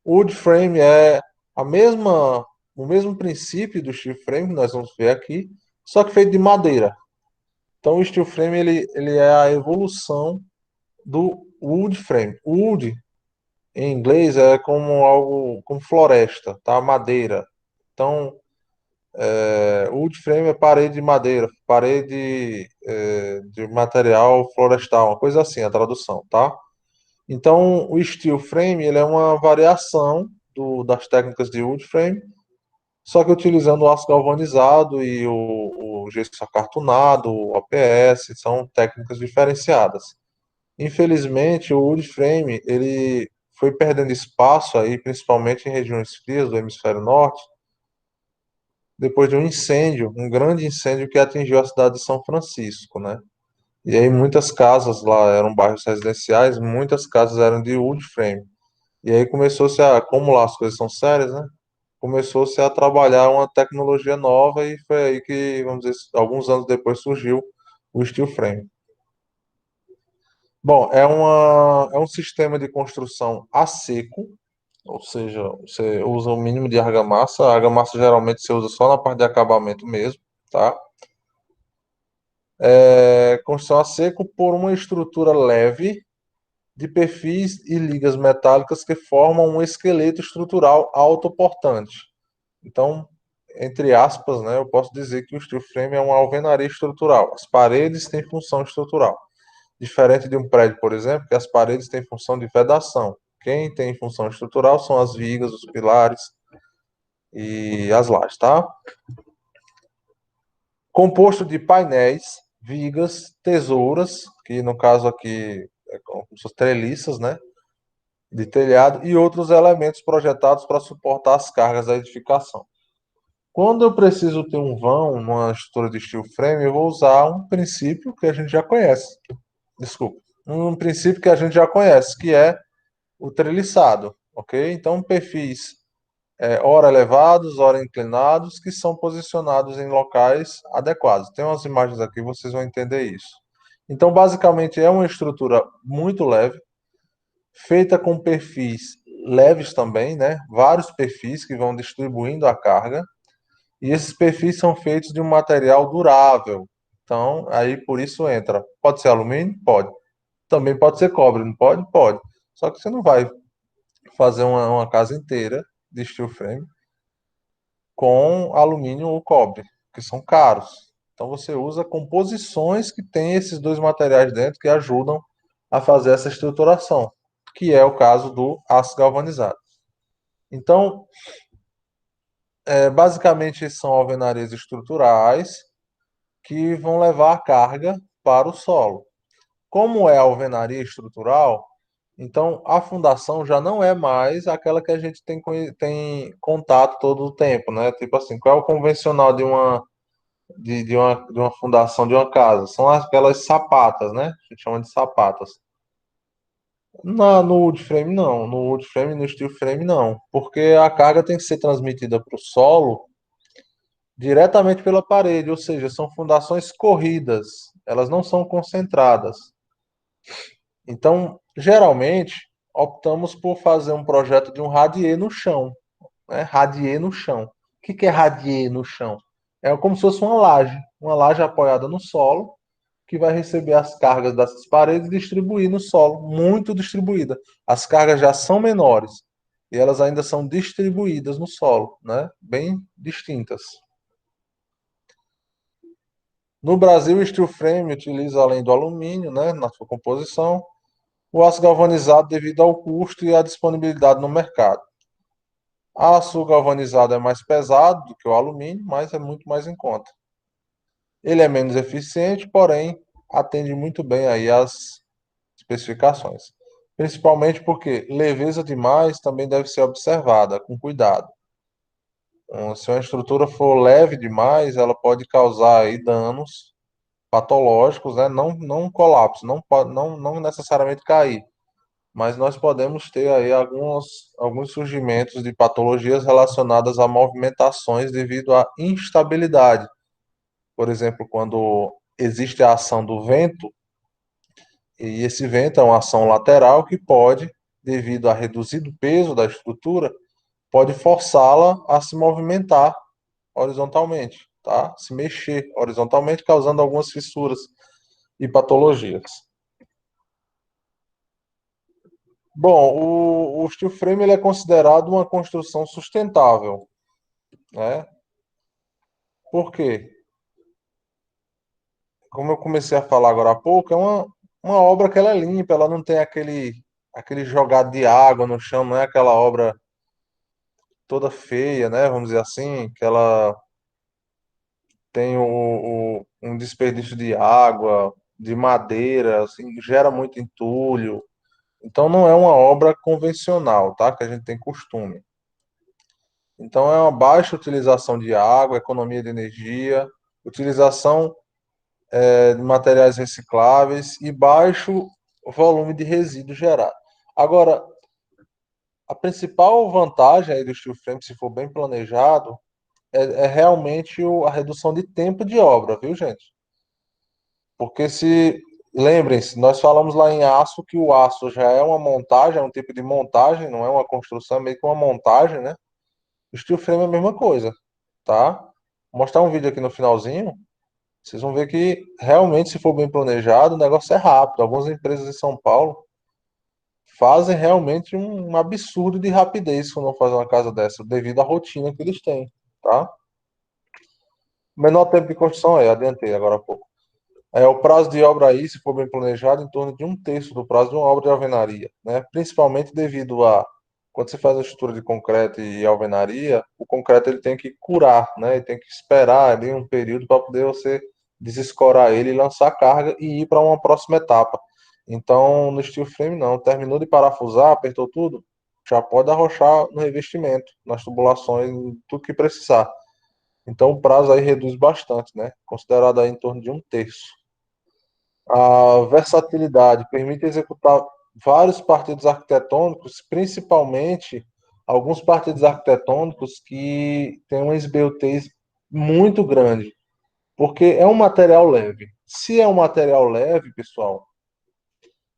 Wood frame é o mesmo princípio do steel frame que nós vamos ver aqui, só que feito de madeira. Então, o steel frame ele é a evolução do wood frame. Wood em inglês é como algo como floresta, tá? Madeira. Então, wood frame é parede de madeira, parede de material florestal, uma coisa assim, a tradução, tá? Então, o steel frame ele é uma variação das técnicas de wood frame, só que utilizando o aço galvanizado e o gesso acartonado, o OPS, são técnicas diferenciadas. Infelizmente, o wood frame ele foi perdendo espaço aí, principalmente em regiões frias do hemisfério norte, depois de um incêndio, um grande incêndio que atingiu a cidade de São Francisco, né? E aí muitas casas lá eram bairros residenciais, muitas casas eram de wood frame. E aí começou-se como lá as coisas são sérias, né? Começou-se a trabalhar uma tecnologia nova e foi aí que, vamos dizer, alguns anos depois surgiu o steel frame. Bom, é um sistema de construção a seco, ou seja, você usa o mínimo de argamassa. A argamassa geralmente você usa só na parte de acabamento mesmo, tá? É construção a seco por uma estrutura leve de perfis e ligas metálicas que formam um esqueleto estrutural autoportante. Então, entre aspas, né, eu posso dizer que o steel frame é uma alvenaria estrutural. As paredes têm função estrutural. Diferente de um prédio, por exemplo, que as paredes têm função de vedação. Quem tem função estrutural são as vigas, os pilares e as lajes, tá? Composto de painéis, vigas, tesouras, que no caso aqui é como se fossem treliças, né? De telhado e outros elementos projetados para suportar as cargas da edificação. Quando eu preciso ter um vão numa estrutura de steel frame, eu vou usar um princípio que a gente já conhece. Desculpa. Um princípio que a gente já conhece, que é o treliçado, ok? Então, perfis ora elevados, ora inclinados, que são posicionados em locais adequados. Tem umas imagens aqui, vocês vão entender isso. Então, basicamente, é uma estrutura muito leve, feita com perfis leves também, né? Vários perfis que vão distribuindo a carga, e esses perfis são feitos de um material durável. Então, aí por isso entra. Pode ser alumínio? Pode. Também pode ser cobre, não pode? Pode. Só que você não vai fazer uma casa inteira de steel frame com alumínio ou cobre, que são caros. Então você usa composições que têm esses dois materiais dentro que ajudam a fazer essa estruturação, que é o caso do aço galvanizado. Então, basicamente são alvenarias estruturais que vão levar a carga para o solo. Como é a alvenaria estrutural, então a fundação já não é mais aquela que a gente tem contato todo o tempo, né? Tipo assim, qual é o convencional de uma fundação de uma casa? São aquelas sapatas, né? A gente chama de sapatas. No wood frame não, no wood frame, no steel frame não, porque a carga tem que ser transmitida para o solo diretamente pela parede, ou seja, são fundações corridas, elas não são concentradas. Então, geralmente, optamos por fazer um projeto de um radier no chão, né? Radier no chão. O que é radier no chão? É como se fosse uma laje apoiada no solo, que vai receber as cargas dessas paredes e distribuir no solo, muito distribuída. As cargas já são menores e elas ainda são distribuídas no solo, né? Bem distintas. No Brasil, o steel frame utiliza, além do alumínio, né, na sua composição, o aço galvanizado devido ao custo e à disponibilidade no mercado. Aço galvanizado é mais pesado do que o alumínio, mas é muito mais em conta. Ele é menos eficiente, porém atende muito bem aí às especificações. Principalmente porque leveza demais também deve ser observada com cuidado. Se uma estrutura for leve demais, ela pode causar aí danos patológicos, né? Não colapso, não necessariamente cair, mas nós podemos ter aí alguns surgimentos de patologias relacionadas a movimentações devido à instabilidade. Por exemplo, quando existe a ação do vento, e esse vento é uma ação lateral que pode, devido a reduzido peso da estrutura, pode forçá-la a se movimentar horizontalmente, tá? Se mexer horizontalmente, causando algumas fissuras e patologias. Bom, o steel frame ele é considerado uma construção sustentável, né? Por quê? Como eu comecei a falar agora há pouco, uma obra que ela é limpa, ela não tem aquele jogado de água no chão, não é aquela obra toda feia, né? Vamos dizer assim, que ela tem um desperdício de água, de madeira, assim, gera muito entulho. Então não é uma obra convencional, tá? Que a gente tem costume. Então é uma baixa utilização de água, economia de energia, utilização de materiais recicláveis e baixo volume de resíduos gerado. Agora, a principal vantagem aí do steel frame, se for bem planejado, é realmente a redução de tempo de obra, viu, gente? Porque lembrem-se, nós falamos lá em aço que o aço já é uma montagem, é um tipo de montagem, não é uma construção, é meio que uma montagem, né? O steel frame é a mesma coisa, tá? Vou mostrar um vídeo aqui no finalzinho, vocês vão ver que realmente, se for bem planejado, o negócio é rápido. Algumas empresas em São Paulo fazem realmente um absurdo de rapidez quando vão fazer uma casa dessa, devido à rotina que eles têm, tá? O menor tempo de construção adiantei agora há pouco. O prazo de obra aí, se for bem planejado, em torno de um terço do prazo de uma obra de alvenaria, né? Principalmente devido a, quando você faz a estrutura de concreto e alvenaria, o concreto ele tem que curar, né? Ele tem que esperar ali um período para poder você desescorar ele, lançar carga e ir para uma próxima etapa. Então, no steel frame não, terminou de parafusar, apertou tudo, já pode arrochar no revestimento, nas tubulações, tudo que precisar. Então, o prazo aí reduz bastante, né? Considerado aí em torno de um terço. A versatilidade permite executar vários partidos arquitetônicos, principalmente alguns partidos arquitetônicos que têm uma esbeltez muito grande, porque é um material leve. Se é um material leve, pessoal,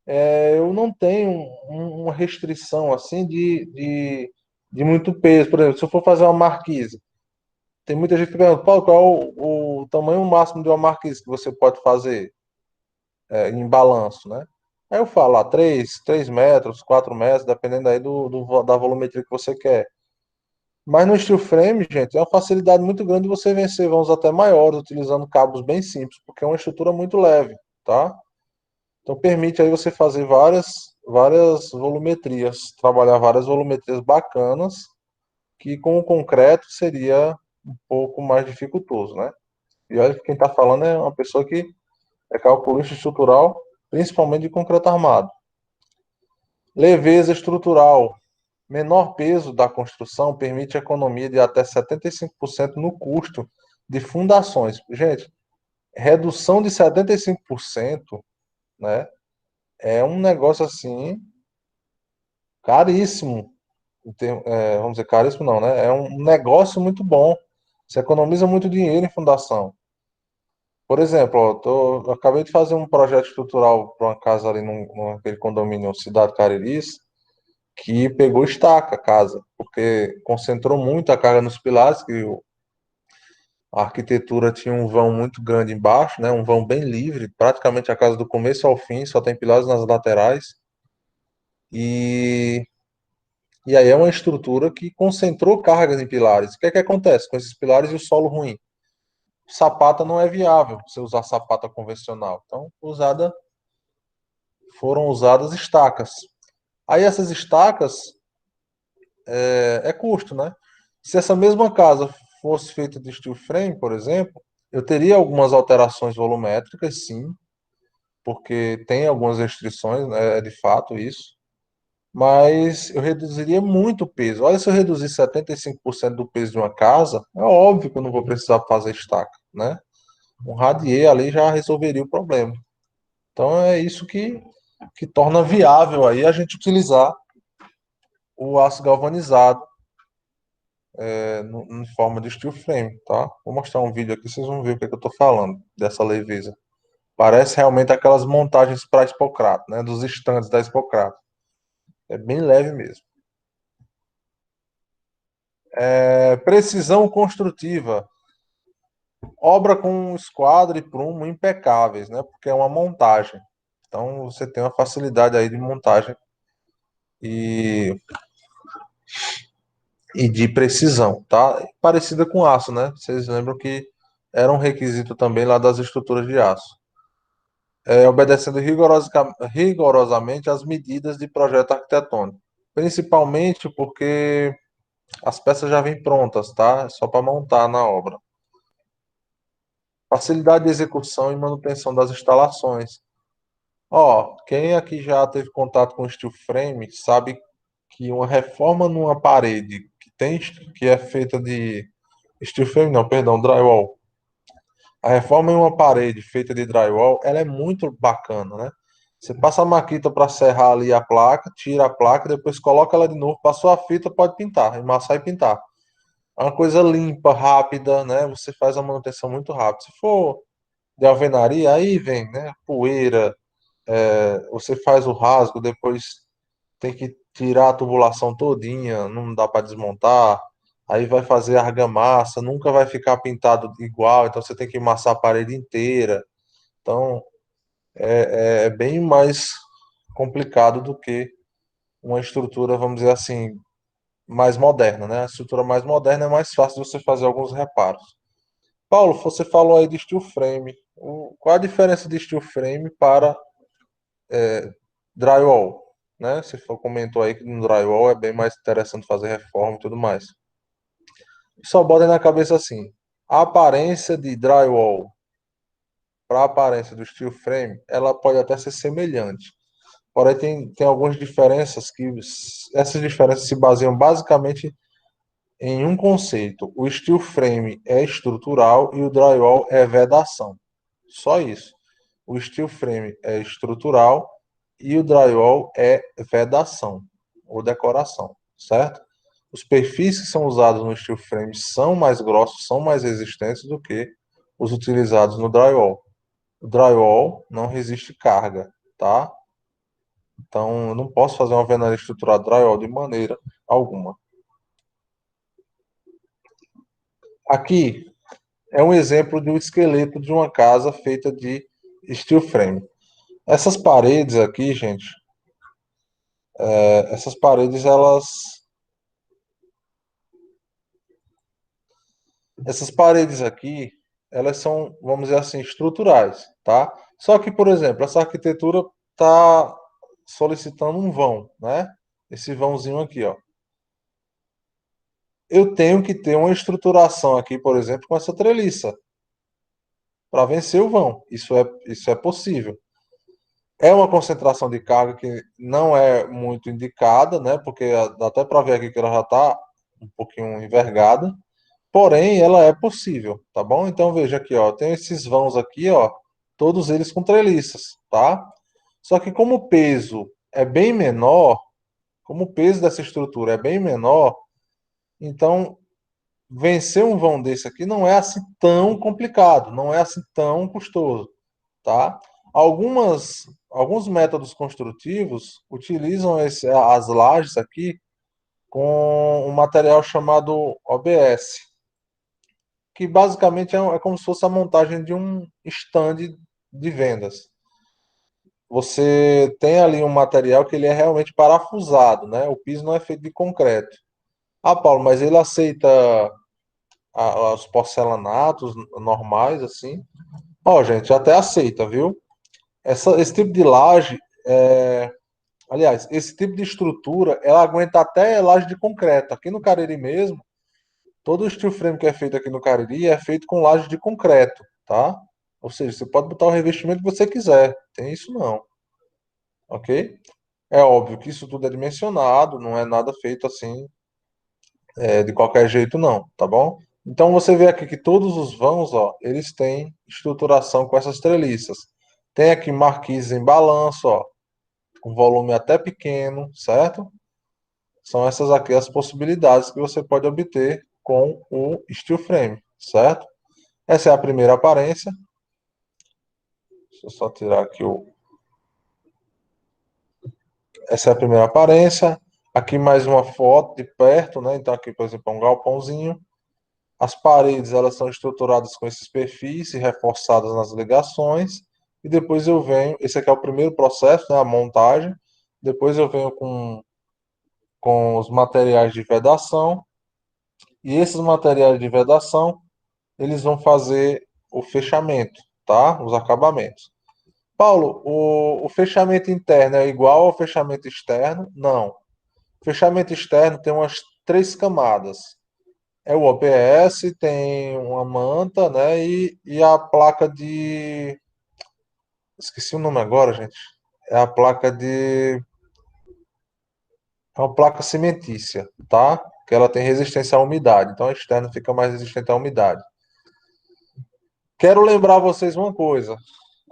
eu não tenho uma restrição assim de muito peso. Por exemplo, se eu for fazer uma marquise, tem muita gente que pergunta, Paulo, qual é o tamanho máximo de uma marquise que você pode fazer? Em balanço, né? Aí eu falo, 3 metros, 4 metros, dependendo aí da volumetria que você quer. Mas no steel frame, gente, é uma facilidade muito grande de você vencer vãos até maiores, utilizando cabos bem simples, porque é uma estrutura muito leve, tá? Então permite aí você fazer várias volumetrias, trabalhar várias volumetrias bacanas, que com o concreto seria um pouco mais dificultoso, né? E olha que quem está falando é uma pessoa que é calculista estrutural, principalmente de concreto armado. Leveza estrutural. Menor peso da construção permite economia de até 75% no custo de fundações. Gente, redução de 75%, né? É um negócio assim caríssimo. Vamos dizer, caríssimo não, né? É um negócio muito bom. Você economiza muito dinheiro em fundação. Por exemplo, ó, eu acabei de fazer um projeto estrutural para uma casa ali naquele condomínio Cidade Cariris, que pegou estaca a casa, porque concentrou muito a carga nos pilares, que a arquitetura tinha um vão muito grande embaixo, né, um vão bem livre, praticamente a casa do começo ao fim, só tem pilares nas laterais, e, e aí é uma estrutura que concentrou cargas em pilares. O que é que acontece com esses pilares e o solo ruim? Sapata não é viável você usar sapata convencional, então foram usadas estacas. Aí essas estacas é custo, né? Se essa mesma casa fosse feita de steel frame, por exemplo, eu teria algumas alterações volumétricas, sim, porque tem algumas restrições, né, é de fato isso, mas eu reduziria muito o peso. Olha, se eu reduzir 75% do peso de uma casa, é óbvio que eu não vou precisar fazer estaca, né? Um radier ali já resolveria o problema. Então é isso que torna viável aí a gente utilizar o aço galvanizado em forma de steel frame, tá? Vou mostrar um vídeo aqui, vocês vão ver o que, é que eu tô falando dessa leveza. Parece realmente aquelas montagens para Expocrato, né? Dos estandes da Expocrato. É bem leve mesmo. Precisão construtiva. Obra com esquadro e prumo impecáveis, né? Porque é uma montagem. Então você tem uma facilidade aí de montagem e, e de precisão, tá? Parecida com aço, né? Vocês lembram que era um requisito também lá das estruturas de aço. Obedecendo rigorosamente às medidas de projeto arquitetônico. Principalmente porque as peças já vêm prontas, tá? É só para montar na obra. Facilidade de execução e manutenção das instalações. Ó, quem aqui já teve contato com steel frame sabe que uma reforma numa parede que é feita de steel frame, não, perdão, drywall. A reforma em uma parede feita de drywall, ela é muito bacana, né? Você passa a maquita para serrar ali a placa, tira a placa, depois coloca ela de novo, passou a fita, pode pintar, emassar e pintar. É uma coisa limpa, rápida, né? Você faz a manutenção muito rápido. Se for de alvenaria, aí vem, né? Poeira, Você faz o rasgo, depois tem que tirar a tubulação todinha, não dá para desmontar. Aí vai fazer argamassa, nunca vai ficar pintado igual, então você tem que amassar a parede inteira. Então é bem mais complicado do que uma estrutura, vamos dizer assim, mais moderna, né? A estrutura mais moderna é mais fácil de você fazer alguns reparos. Paulo, você falou aí de steel frame. Qual a diferença de steel frame para drywall? Né? Comentou aí que no drywall é bem mais interessante fazer reforma e tudo mais. Só bota na cabeça assim: a aparência de drywall para a aparência do steel frame, ela pode até ser semelhante. Porém, tem algumas diferenças que essas diferenças se baseiam basicamente em um conceito. O steel frame é estrutural e o drywall é vedação. Só isso. O steel frame é estrutural e o drywall é vedação ou decoração, certo? Os perfis que são usados no steel frame são mais grossos, são mais resistentes do que os utilizados no drywall. O drywall não resiste carga, tá? Então, eu não posso fazer uma venaria estruturada drywall de maneira alguma. Aqui é um exemplo de um esqueleto de uma casa feita de steel frame. Essas paredes aqui, gente, essas paredes, essas paredes aqui, elas são, vamos dizer assim, estruturais, tá? Só que, por exemplo, essa arquitetura está solicitando um vão, né? Esse vãozinho aqui, ó. Eu tenho que ter uma estruturação aqui, por exemplo, com essa treliça para vencer o vão. Isso é possível. É uma concentração de carga que não é muito indicada, né? Porque dá até para ver aqui que ela já está um pouquinho envergada. Porém, ela é possível, tá bom? Então veja aqui, ó, tem esses vãos aqui, ó, todos eles com treliças, tá? Só que como o peso é bem menor, como o peso dessa estrutura é bem menor, então vencer um vão desse aqui não é assim tão complicado, não é assim tão custoso, tá? Alguns métodos construtivos utilizam as lajes aqui com um material chamado OBS, que basicamente é como se fosse a montagem de um stand de vendas. Você tem ali um material que ele é realmente parafusado, né? O piso não é feito de concreto. Ah, Paulo, mas ele aceita os porcelanatos normais, assim? Ó, gente, até aceita, viu? Esse tipo de laje, aliás, esse tipo de estrutura, ela aguenta até laje de concreto. Aqui no Cariri mesmo, todo o steel frame que é feito aqui no Cariri é feito com laje de concreto, tá? Ou seja, você pode botar o revestimento que você quiser. Tem isso não, ok? É óbvio que isso tudo é dimensionado, não é nada feito assim, de qualquer jeito não, tá bom? Então você vê aqui que todos os vãos, ó, eles têm estruturação com essas treliças. Tem aqui marquises em balanço, ó, com volume até pequeno, certo? São essas aqui as possibilidades que você pode obter com o steel frame, certo? Essa é a primeira aparência. Deixa eu só tirar aqui o. Essa é a primeira aparência. Aqui mais uma foto de perto, né? Então aqui, por exemplo, é um galpãozinho. As paredes elas são estruturadas com esses perfis e reforçadas nas ligações. E depois eu venho. Esse aqui é o primeiro processo, né? A montagem. Depois eu venho com os materiais de vedação. E esses materiais de vedação eles vão fazer o fechamento, tá? Os acabamentos. Paulo, o fechamento interno é igual ao fechamento externo? Não. O fechamento externo tem umas três camadas. É o OPS, tem uma manta, né? E a placa de. Esqueci o nome agora, gente. É a placa de. É uma placa cimentícia, tá? Que ela tem resistência à umidade. Então, a externa fica mais resistente à umidade. Quero lembrar vocês uma coisa.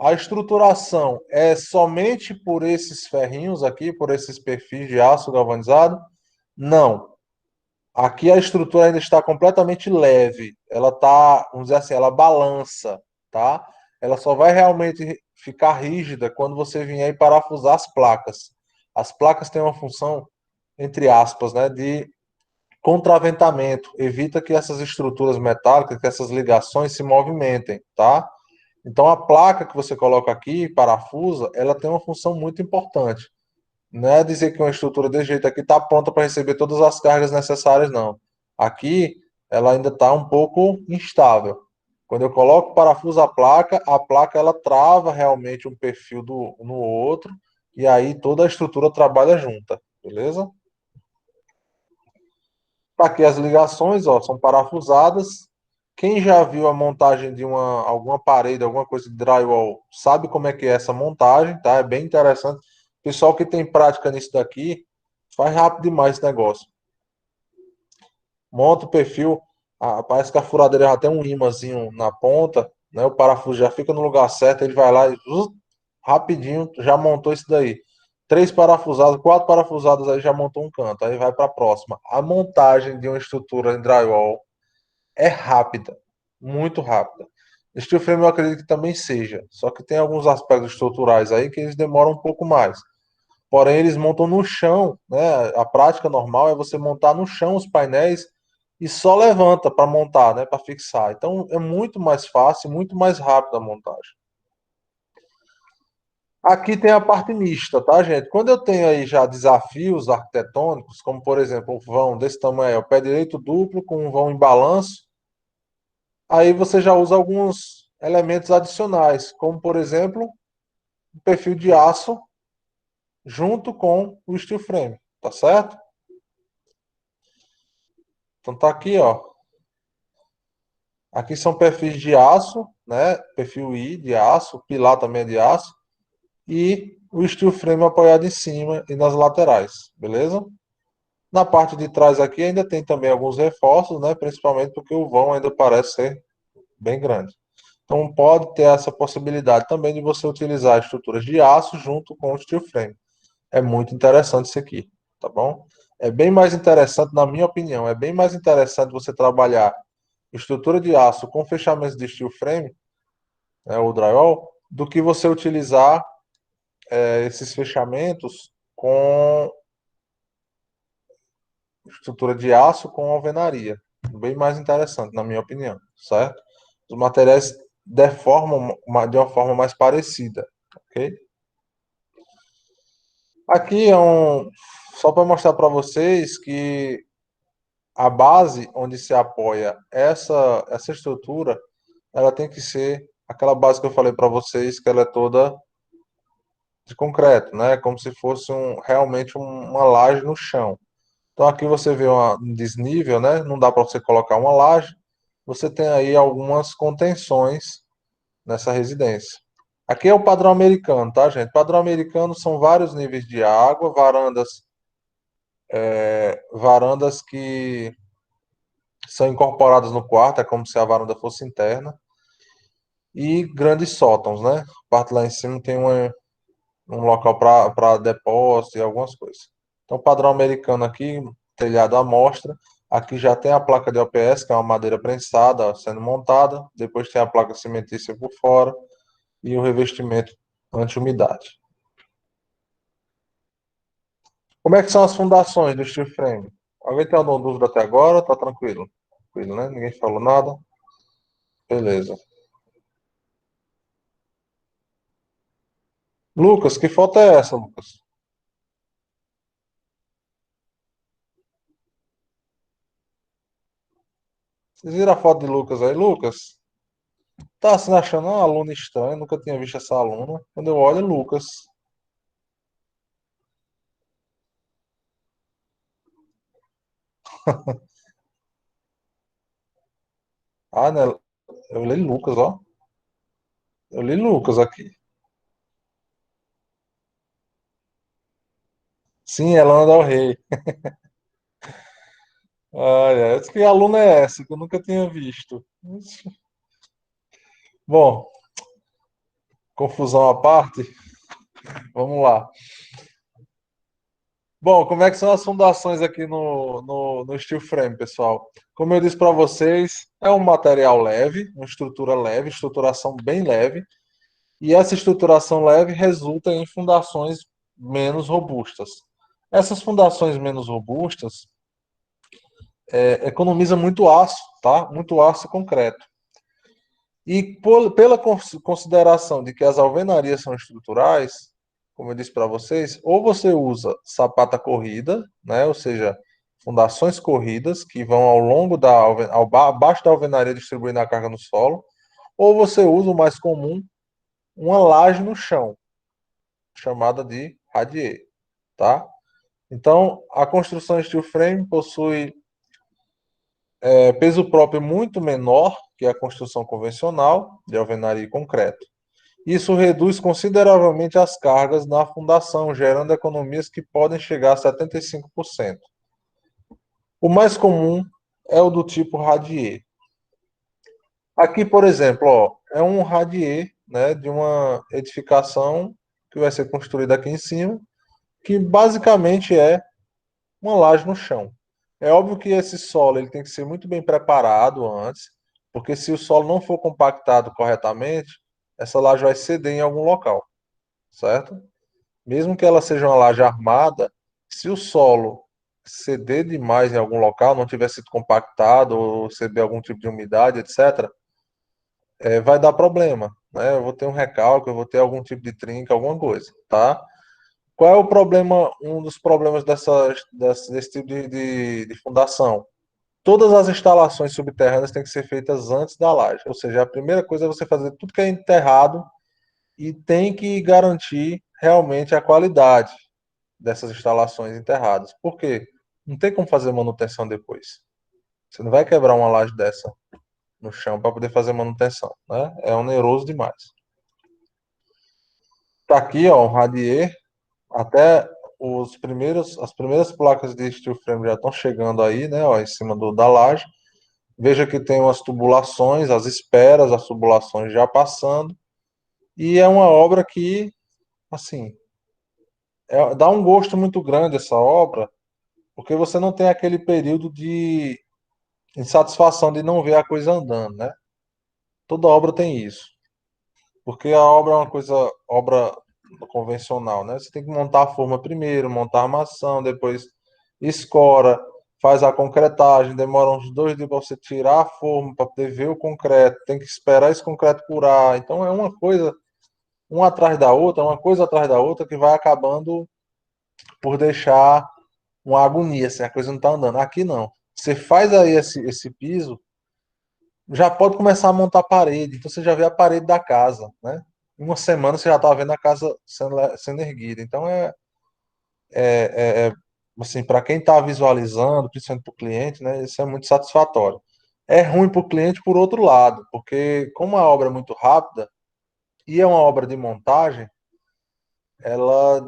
A estruturação é somente por esses ferrinhos aqui, por esses perfis de aço galvanizado? Não. Aqui a estrutura ainda está completamente leve. Ela está, vamos dizer assim, ela balança, tá? ela só vai realmente ficar rígida quando você vier e parafusar as placas. As placas têm uma função, entre aspas, né, de contraventamento, evita que essas estruturas metálicas, que essas ligações se movimentem, tá? Então a placa que você coloca aqui, parafusa, ela tem uma função muito importante. Não é dizer que uma estrutura desse jeito aqui está pronta para receber todas as cargas necessárias, não. Aqui ela ainda está um pouco instável. Quando eu coloco o parafuso a placa ela trava realmente um perfil no outro e aí toda a estrutura trabalha junta, beleza? Tá aqui as ligações, ó, são parafusadas. Quem já viu a montagem de alguma parede, alguma coisa de drywall, sabe como é que é essa montagem, tá? É bem interessante. Pessoal que tem prática nisso daqui, faz rápido demais esse negócio. Monta o perfil, parece que a furadeira já tem um ímãzinho na ponta, né? O parafuso já fica no lugar certo, ele vai lá e rapidinho já montou isso daí. Três parafusados, quatro parafusados aí já montou um canto, aí vai para a próxima. A montagem de uma estrutura em drywall é rápida, muito rápida. Steel frame eu acredito que também seja, só que tem alguns aspectos estruturais aí que eles demoram um pouco mais. Porém, eles montam no chão, né? A prática normal é você montar no chão os painéis e só levanta para montar, né? Para fixar. Então é muito mais fácil, muito mais rápido a montagem. Aqui tem a parte mista, tá, gente? Quando eu tenho aí já desafios arquitetônicos, como por exemplo, um vão desse tamanho, o pé direito duplo com um vão em balanço, aí você já usa alguns elementos adicionais, como por exemplo, o perfil de aço junto com o steel frame, tá certo? Então tá aqui, ó. Aqui são perfis de aço, né? Perfil I de aço, pilar também é de aço e o steel frame apoiado em cima e nas laterais, beleza? Na parte de trás aqui ainda tem também alguns reforços, né? Principalmente porque o vão ainda parece ser bem grande. Então pode ter essa possibilidade também de você utilizar estruturas de aço junto com o steel frame. É muito interessante isso aqui, tá bom? É bem mais interessante, na minha opinião, é bem mais interessante você trabalhar estrutura de aço com fechamentos de steel frame, né, o drywall, do que você utilizar esses fechamentos com estrutura de aço com alvenaria. Bem mais interessante, na minha opinião, certo? Os materiais deformam de uma forma mais parecida, ok? Aqui é só para mostrar para vocês que a base onde se apoia essa estrutura, ela tem que ser aquela base que eu falei para vocês, que ela é toda de concreto, né? Como se fosse realmente uma laje no chão. Então aqui você vê um desnível, né? Não dá para você colocar uma laje. Você tem aí algumas contenções nessa residência. Aqui é o padrão americano, tá, gente? Padrão americano são vários níveis de água, varandas que são incorporadas no quarto, é como se a varanda fosse interna, e grandes sótãos, né? A parte lá em cima tem um local para depósito e algumas coisas. Então, padrão americano aqui, telhado à mostra. Aqui já tem a placa de OPS, que é uma madeira prensada sendo montada. Depois tem a placa cimentícia por fora e o revestimento anti-umidade. Como é que são as fundações do steel frame? Alguém tem alguma dúvida até agora? Tá tranquilo? Tranquilo, né? Ninguém falou nada? Beleza. Lucas, que foto é essa, Lucas? Vocês viram a foto de Lucas aí? Lucas, tá se achando uma aluna estranha, nunca tinha visto essa aluna. Quando eu olho, é Lucas. Ah, né? Eu li Lucas, ó. Eu li Lucas aqui. Sim, é Lana Del Rey. Ai, ai, que aluna é essa que eu nunca tinha visto? Bom, confusão à parte, vamos lá. Bom, como é que são as fundações aqui no steel frame, pessoal? Como eu disse para vocês, é um material leve, uma estrutura leve, estruturação bem leve, e essa estruturação leve resulta em fundações menos robustas. Essas fundações menos robustas economizam muito aço, tá? Muito aço e concreto. E pela consideração de que as alvenarias são estruturais, como eu disse para vocês, ou você usa sapata corrida, né? Ou seja, fundações corridas que vão ao longo abaixo da alvenaria distribuindo a carga no solo, ou você usa o mais comum, uma laje no chão, chamada de radier, tá? Então, a construção steel frame possui peso próprio muito menor que a construção convencional de alvenaria e concreto. Isso reduz consideravelmente as cargas na fundação, gerando economias que podem chegar a 75%. O mais comum é o do tipo radier. Aqui, por exemplo, ó, é um radier, né, de uma edificação que vai ser construída aqui em cima, que basicamente é uma laje no chão. É óbvio que esse solo ele tem que ser muito bem preparado antes, porque se o solo não for compactado corretamente, essa laje vai ceder em algum local, certo? Mesmo que ela seja uma laje armada, se o solo ceder demais em algum local, não tiver sido compactado ou receber algum tipo de umidade, etc., vai dar problema, né? Eu vou ter um recalque, eu vou ter algum tipo de trinca, alguma coisa, tá? Qual é o problema, um dos problemas desse tipo de fundação? Todas as instalações subterrâneas têm que ser feitas antes da laje, ou seja, a primeira coisa é você fazer tudo que é enterrado e tem que garantir realmente a qualidade dessas instalações enterradas. Por quê? Não tem como fazer manutenção depois. Você não vai quebrar uma laje dessa no chão para poder fazer manutenção, né? É oneroso demais. Tá aqui, ó, um radier, até as primeiras placas de steel frame já estão chegando aí, né, ó, em cima da laje. Veja que tem umas tubulações, as esperas, as tubulações já passando, e é uma obra que, assim, dá um gosto muito grande essa obra, porque você não tem aquele período de insatisfação de não ver a coisa andando, né? Toda obra tem isso. Porque a obra é uma coisa, obra convencional, né? Você tem que montar a forma primeiro, montar a armação, depois escora, faz a concretagem, demora uns 2 dias para você tirar a forma, para poder ver o concreto, tem que esperar esse concreto curar. Então é uma coisa, uma atrás da outra, uma coisa atrás da outra, que vai acabando por deixar uma agonia, assim, a coisa não está andando. Aqui não. Você faz aí esse piso, já pode começar a montar a parede. Então você já vê a parede da casa, né? Em uma semana você já está vendo a casa sendo erguida. Então assim, para quem está visualizando, principalmente para o cliente, né? Isso é muito satisfatório. É ruim para o cliente por outro lado, porque como a obra é muito rápida e é uma obra de montagem, ela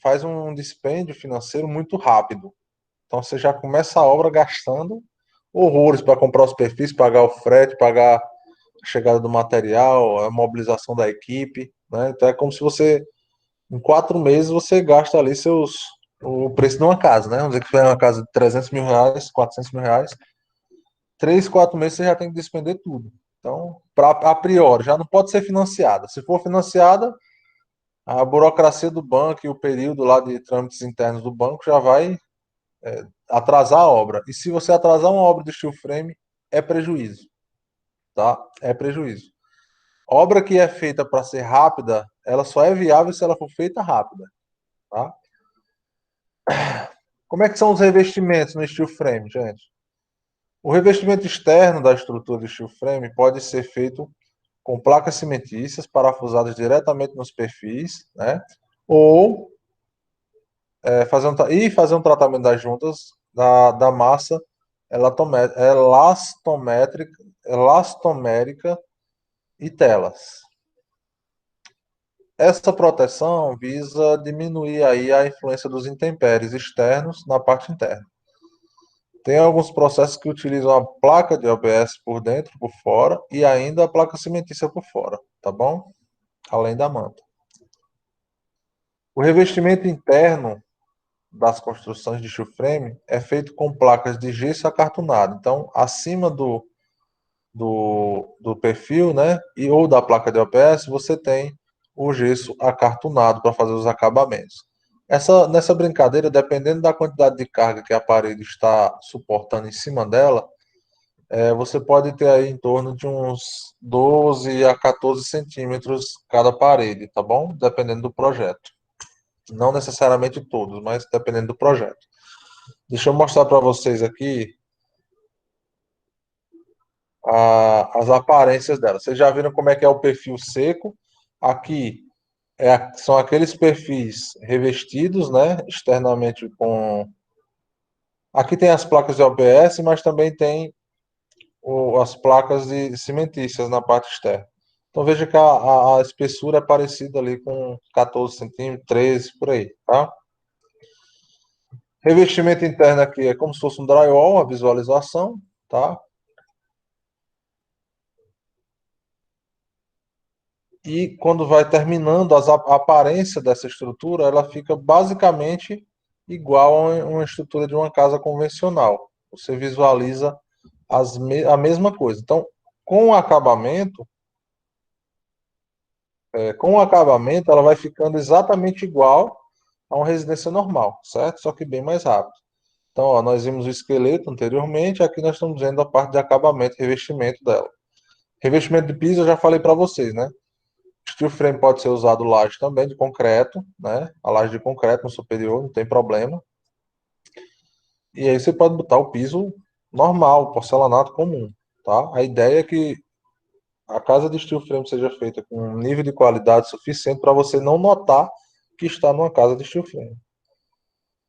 faz um dispêndio financeiro muito rápido. Então você já começa a obra gastando horrores para comprar os perfis, pagar o frete, pagar a chegada do material, a mobilização da equipe, né? Então é como se você, em 4 meses, você gasta ali o preço de uma casa, né? Vamos dizer que foi uma casa de 300 mil reais, 400 mil reais. 3, 4 meses você já tem que despender tudo. Então, a priori, já não pode ser financiada. Se for financiada, a burocracia do banco e o período lá de trâmites internos do banco já vai atrasar a obra. E se você atrasar uma obra de steel frame, é prejuízo, tá? É prejuízo. Obra que é feita para ser rápida, ela só é viável se ela for feita rápida, tá? Como é que são os revestimentos no steel frame, gente? O revestimento externo da estrutura do steel frame pode ser feito com placas cimentícias parafusadas diretamente nos perfis, né? Ou fazer um tratamento das juntas da massa elastomérica e telas. Essa proteção visa diminuir aí a influência dos intempéries externos na parte interna. Tem alguns processos que utilizam a placa de OBS por dentro, por fora, e ainda a placa cimentícia por fora, tá bom? Além da manta. O revestimento interno das construções de steel frame é feito com placas de gesso acartonado. Então, acima do perfil, né, e ou da placa de OPS, você tem o gesso acartonado para fazer os acabamentos. Nessa brincadeira, dependendo da quantidade de carga que a parede está suportando em cima dela, você pode ter aí em torno de uns 12 a 14 centímetros cada parede, tá bom? Dependendo do projeto. Não necessariamente todos, mas dependendo do projeto. Deixa eu mostrar para vocês aqui as aparências dela. Vocês já viram como é que é o perfil seco? Aqui são aqueles perfis revestidos, né? Externamente com. Aqui tem as placas de OPS, mas também tem as placas de cimentícias na parte externa. Então veja que a espessura é parecida ali com 14 centímetros, 13, por aí, tá? Revestimento interno aqui é como se fosse um drywall, uma visualização, tá? E quando vai terminando, a aparência dessa estrutura, ela fica basicamente igual a uma estrutura de uma casa convencional. Você visualiza a mesma coisa. Então, com o acabamento, ela vai ficando exatamente igual a uma residência normal, certo? Só que bem mais rápido. Então, ó, nós vimos o esqueleto anteriormente, aqui nós estamos vendo a parte de acabamento, revestimento dela. Revestimento de piso eu já falei para vocês, né? Steel frame pode ser usado laje também de concreto, né? A laje de concreto no superior, não tem problema. E aí você pode botar o piso normal, porcelanato comum, tá? A ideia é que a casa de steel frame seja feita com um nível de qualidade suficiente para você não notar que está numa casa de steel frame.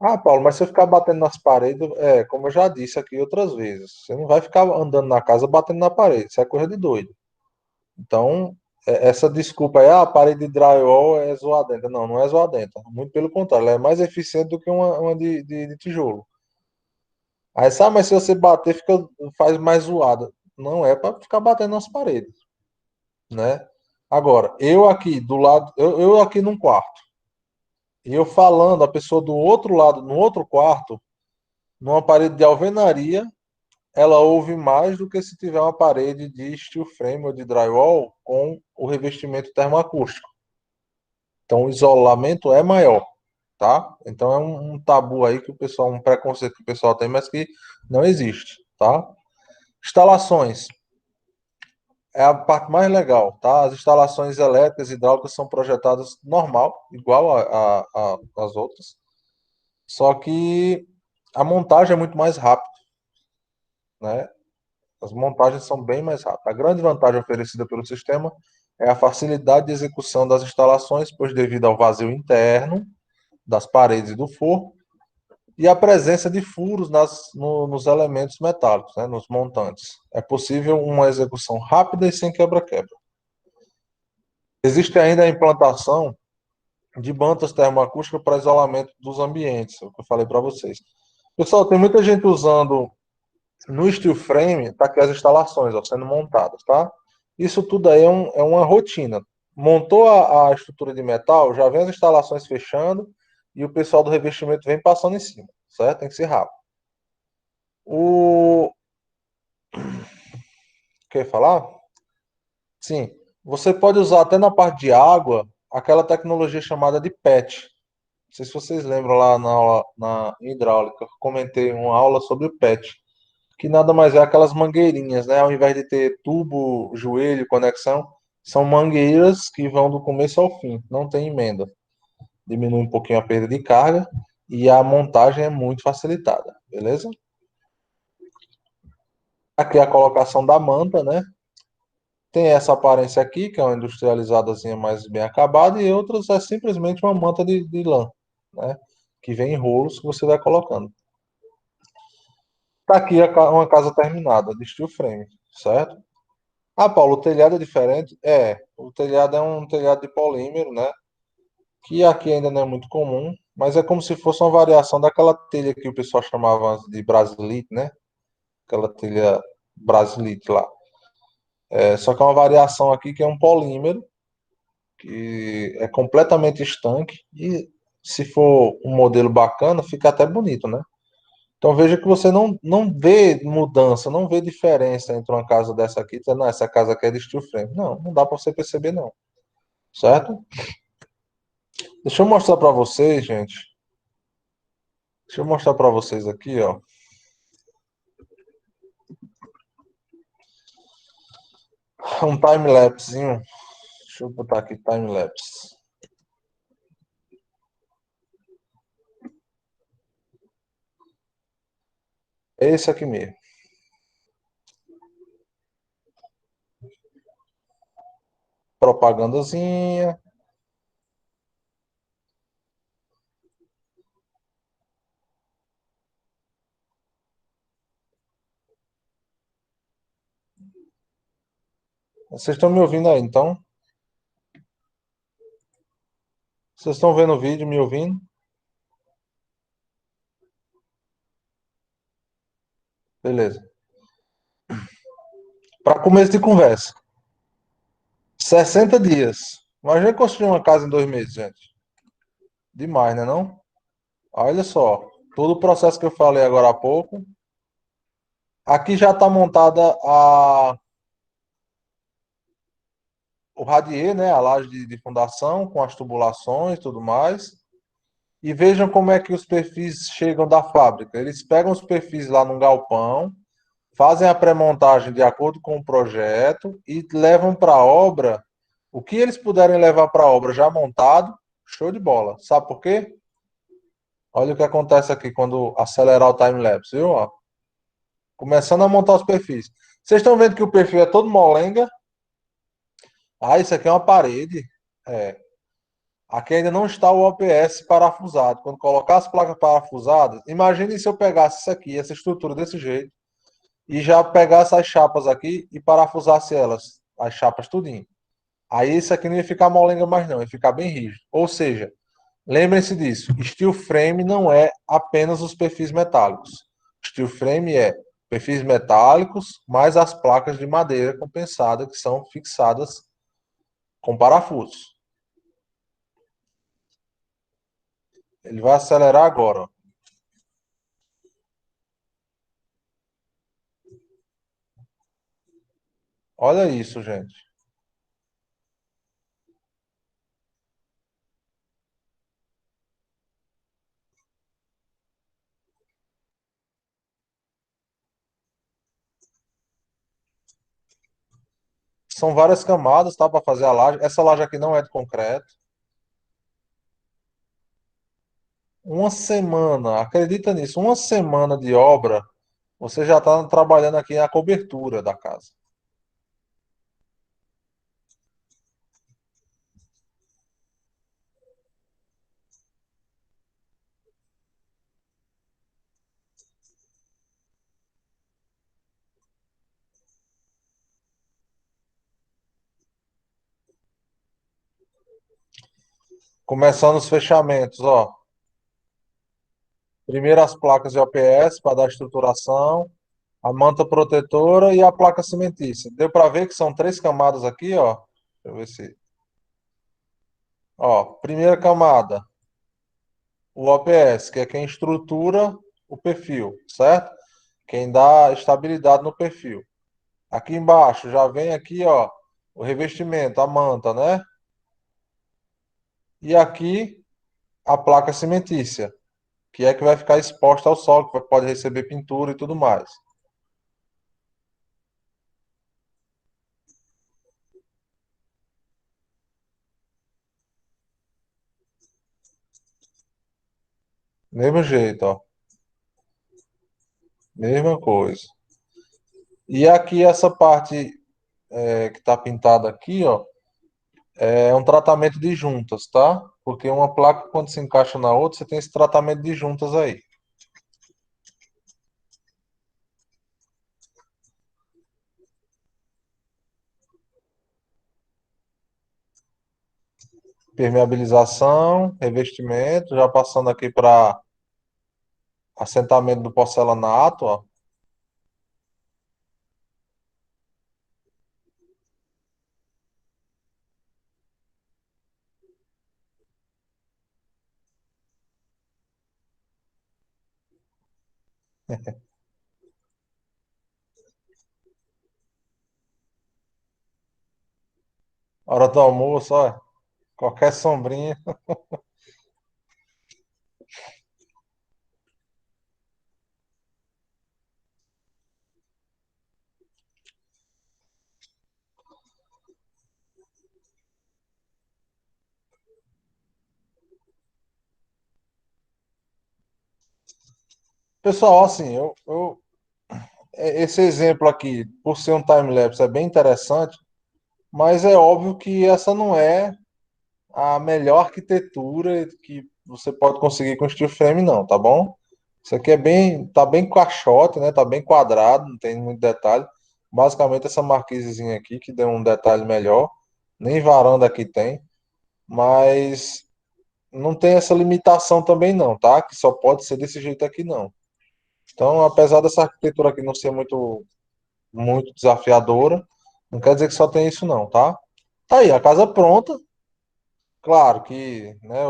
Ah, Paulo, mas se eu ficar batendo nas paredes, como eu já disse aqui outras vezes, você não vai ficar andando na casa batendo na parede, isso é coisa de doido. Então, essa desculpa aí, a parede de drywall é zoadenta. Não, não é zoadenta. Muito pelo contrário, ela é mais eficiente do que uma de tijolo. Aí, sabe, mas se você bater, faz mais zoada. Não é para ficar batendo nas paredes, né? Agora, eu aqui do lado, eu aqui num quarto, e eu falando, a pessoa do outro lado, no outro quarto, numa parede de alvenaria, ela ouve mais do que se tiver uma parede de steel frame ou de drywall com o revestimento termoacústico. Então, o isolamento é maior, tá? Então, é um tabu aí que o pessoal, um preconceito que o pessoal tem, mas que não existe, tá? Instalações é a parte mais legal, tá? As instalações elétricas e hidráulicas são projetadas normal, igual as outras, só que a montagem é muito mais rápida, né? As montagens são bem mais rápidas. A grande vantagem oferecida pelo sistema é a facilidade de execução das instalações, pois devido ao vazio interno das paredes e do forro, e a presença de furos nos elementos metálicos, né, nos montantes. É possível uma execução rápida e sem quebra-quebra. Existe ainda a implantação de mantas termoacústicas para isolamento dos ambientes, o que eu falei para vocês. Pessoal, tem muita gente usando no steel frame, tá aqui as instalações ó, sendo montadas, tá? Isso tudo aí é uma rotina. Montou a estrutura de metal, já vem as instalações fechando e o pessoal do revestimento vem passando em cima, certo? Tem que ser rápido. O Quer falar? Sim. Você pode usar até na parte de água aquela tecnologia chamada de PET. Não sei se vocês lembram lá na aula na hidráulica, eu comentei uma aula sobre o PET, que nada mais é aquelas mangueirinhas, né? Ao invés de ter tubo, joelho, conexão, são mangueiras que vão do começo ao fim, não tem emenda. Diminui um pouquinho a perda de carga e a montagem é muito facilitada, beleza? Aqui é a colocação da manta, né? Tem essa aparência aqui, que é uma industrializadazinha mais bem acabada, e outras é simplesmente uma manta de lã, né? Que vem em rolos que você vai colocando. Tá aqui uma casa terminada, de steel frame, certo? Ah, Paulo, o telhado é diferente? O telhado é um telhado de polímero, né? Que aqui ainda não é muito comum, mas é como se fosse uma variação daquela telha que o pessoal chamava de brasilite, né? Aquela telha brasilite lá. Só que é uma variação aqui que é um polímero, que é completamente estanque. E Se for um modelo bacana, fica até bonito, né? Então veja que você não vê mudança, não vê diferença entre uma casa dessa aqui, dizendo, não, essa casa aqui é de steel frame. Não, não dá para você perceber, não. Certo? Deixa eu mostrar para vocês, gente. Deixa eu mostrar para vocês aqui, ó. Um time-lapsezinho. Deixa eu botar aqui time-lapse. É esse aqui mesmo. Propagandazinha. Vocês estão me ouvindo aí, então? Vocês estão vendo o vídeo, me ouvindo? Beleza. Para começo de conversa. 60 dias. Imagina construir uma casa em 2 meses, gente. Demais, né não? Olha só. Todo o processo que eu falei agora há pouco. Aqui já está montada o radier, né? A laje de fundação com as tubulações e tudo mais. E vejam como é que os perfis chegam da fábrica. Eles pegam os perfis lá no galpão, fazem a pré-montagem de acordo com o projeto e levam para a obra o que eles puderem levar para a obra já montado, show de bola. Sabe por quê? Olha o que acontece aqui quando acelerar o time-lapse, viu? Ó, começando a montar os perfis. Vocês estão vendo que o perfil é todo molenga? Ah, isso aqui é uma parede. É. Aqui ainda não está o OPS parafusado. Quando colocar as placas parafusadas, imagine se eu pegasse isso aqui, essa estrutura desse jeito, e já pegasse as chapas aqui e parafusasse elas, as chapas tudinho. Aí isso aqui não ia ficar molenga mais não, ia ficar bem rígido. Ou seja, lembrem-se disso, steel frame não é apenas os perfis metálicos. Steel frame é perfis metálicos mais as placas de madeira compensada que são fixadas com parafusos. Ele vai acelerar agora, ó. Olha isso, gente. São várias camadas, tá, para fazer a laje. Essa laje aqui não é de concreto. Uma semana, acredita nisso, uma semana de obra, você já está trabalhando aqui a cobertura da casa. Começando os fechamentos, ó. Primeiro as placas de OPS para dar estruturação, a manta protetora e a placa cimentícia. Deu para ver que são 3 camadas aqui, ó. Deixa eu ver se. Ó, primeira camada, o OPS, que é quem estrutura o perfil, certo? Quem dá estabilidade no perfil. Aqui embaixo já vem aqui, ó, o revestimento, a manta, né? E aqui a placa cimentícia, que é que vai ficar exposta ao sol, que pode receber pintura e tudo mais. Mesmo jeito, ó. Mesma coisa. E aqui essa parte que está pintada aqui, ó, é um tratamento de juntas, tá? Porque uma placa, quando se encaixa na outra, você tem esse tratamento de juntas aí. Permeabilização, revestimento, já passando aqui para assentamento do porcelanato, ó. Hora do almoço, ó, qualquer sombrinha. Pessoal, assim, esse exemplo aqui, por ser um time-lapse, é bem interessante, mas é óbvio que essa não é a melhor arquitetura que você pode conseguir com steel frame, não, tá bom? Isso aqui tá bem caixote, né? Tá bem quadrado, não tem muito detalhe. Basicamente essa marquisezinha aqui que deu um detalhe melhor. Nem varanda aqui tem, mas não tem essa limitação também não, tá? Que só pode ser desse jeito aqui não. Então, apesar dessa arquitetura aqui não ser muito desafiadora, não quer dizer que só tem isso não, tá? Tá aí, a casa pronta. Claro que, né,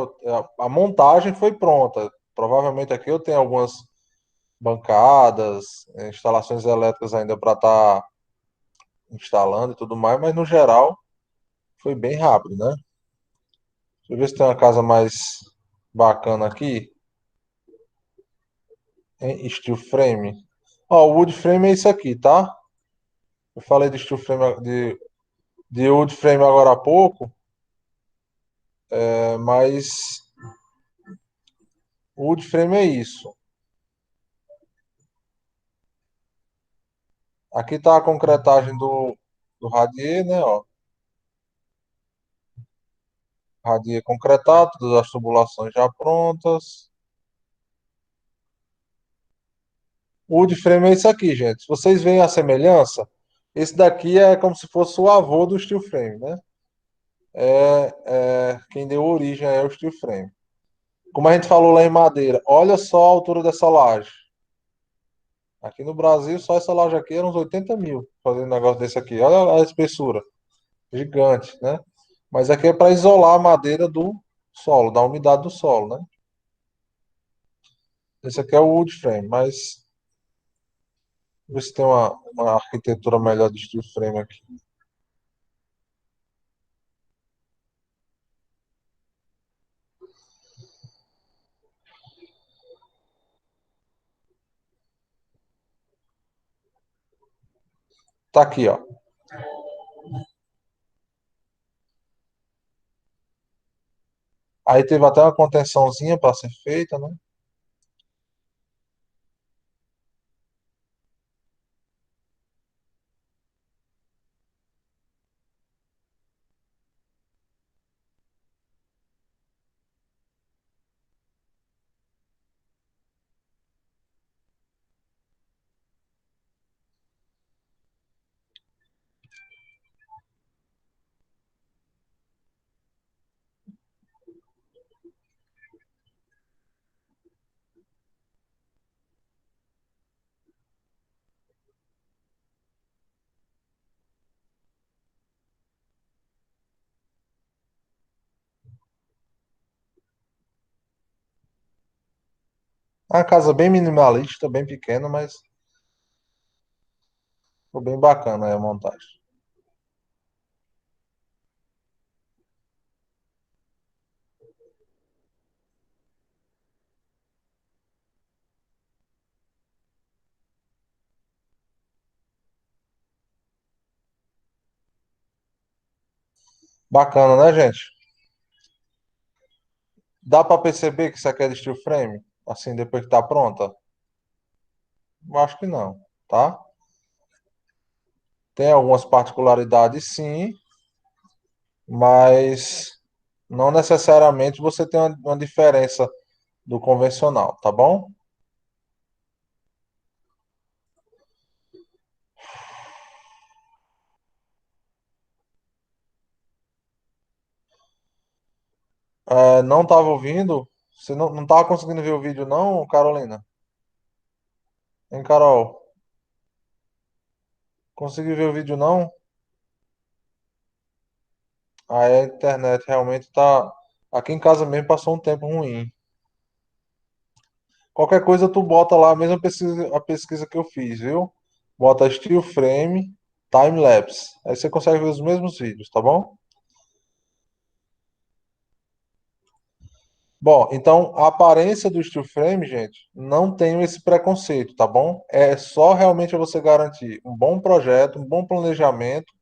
a montagem foi pronta. Provavelmente aqui eu tenho algumas bancadas, instalações elétricas ainda para estar instalando e tudo mais, mas no geral foi bem rápido, né? Deixa eu ver se tem uma casa mais bacana aqui, em steel frame. Ó, o wood frame é isso aqui, tá? Eu falei de steel frame, de wood frame agora há pouco, mas o wood frame é isso. Aqui tá a concretagem do radier, né? Ó, radier concretado, todas as tubulações já prontas. O wood frame é isso aqui, gente. Se vocês veem a semelhança, esse daqui é como se fosse o avô do steel frame, né? Quem deu origem é o steel frame. Como a gente falou lá em Madeira, olha só a altura dessa laje. Aqui no Brasil, só essa laje aqui era uns 80 mil fazendo um negócio desse aqui. Olha a espessura, gigante, né? Mas aqui é para isolar a madeira do solo, da umidade do solo, né? Esse aqui é o wood frame, mas ver se tem uma arquitetura melhor de steel frame aqui. Tá aqui, ó. Aí teve até uma contençãozinha para ser feita, né? É uma casa bem minimalista, bem pequena, mas ficou bem bacana aí a montagem. Bacana, né, gente? Dá para perceber que isso aqui é de steel frame? Assim, depois que tá pronta? Eu acho que não, tá? Tem algumas particularidades, sim, mas não necessariamente você tem uma diferença do convencional, tá bom? Não estava ouvindo? Você não estava conseguindo ver o vídeo, não, Carolina? Hein, Carol? Conseguiu ver o vídeo, não? Aí a internet realmente tá. Aqui em casa mesmo passou um tempo ruim. Qualquer coisa tu bota lá a pesquisa que eu fiz, viu? Bota steel frame, time lapse. Aí você consegue ver os mesmos vídeos, tá bom? Bom, então a aparência do steel frame, gente, não tem esse preconceito, tá bom? É só realmente você garantir um bom projeto, um bom planejamento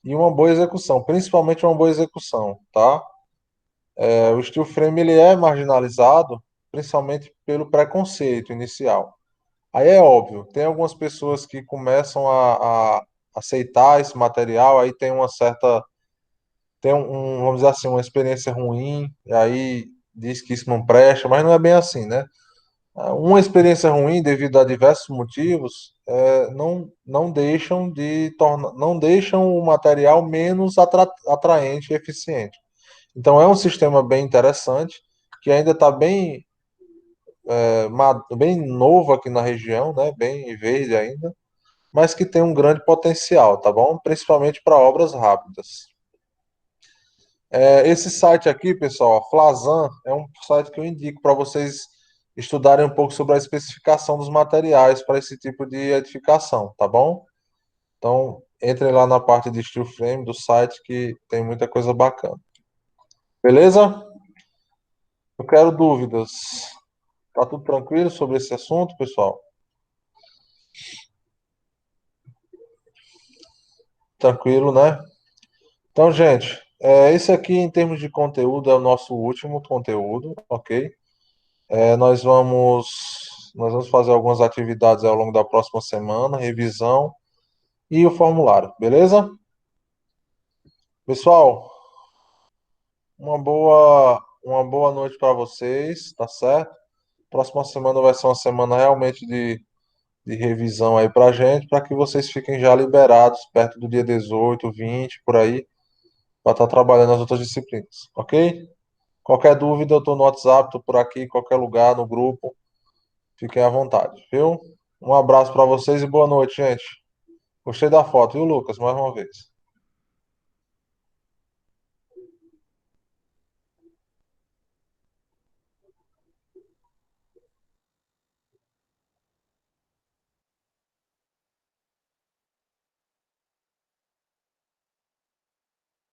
e uma boa execução, principalmente uma boa execução, tá? O steel frame ele é marginalizado principalmente pelo preconceito inicial. Aí é óbvio, tem algumas pessoas que começam a aceitar esse material, aí tem uma certa, vamos dizer assim, uma experiência ruim, e aí diz que isso não presta, mas não é bem assim, né? Uma experiência ruim, devido a diversos motivos, não deixam não deixam o material menos atraente e eficiente. Então é um sistema bem interessante, que ainda está bem novo aqui na região, né? Bem verde ainda, mas que tem um grande potencial, tá bom? Principalmente para obras rápidas. Esse site aqui, pessoal, Flazan, é um site que eu indico para vocês estudarem um pouco sobre a especificação dos materiais para esse tipo de edificação, tá bom? Então, entrem lá na parte de steel frame do site que tem muita coisa bacana. Beleza? Eu quero dúvidas. Tá tudo tranquilo sobre esse assunto, pessoal? Tranquilo, né? Então, gente, esse aqui em termos de conteúdo é o nosso último conteúdo, ok? Nós vamos fazer algumas atividades ao longo da próxima semana, revisão e o formulário, beleza? Pessoal, uma boa noite para vocês, tá certo? Próxima semana vai ser uma semana realmente de revisão aí pra gente, para que vocês fiquem já liberados perto do dia 18, 20, por aí, para estar trabalhando as outras disciplinas, ok? Qualquer dúvida, eu estou no WhatsApp, estou por aqui, qualquer lugar, no grupo. Fiquem à vontade, viu? Um abraço para vocês e boa noite, gente. Gostei da foto, viu, Lucas? Mais uma vez.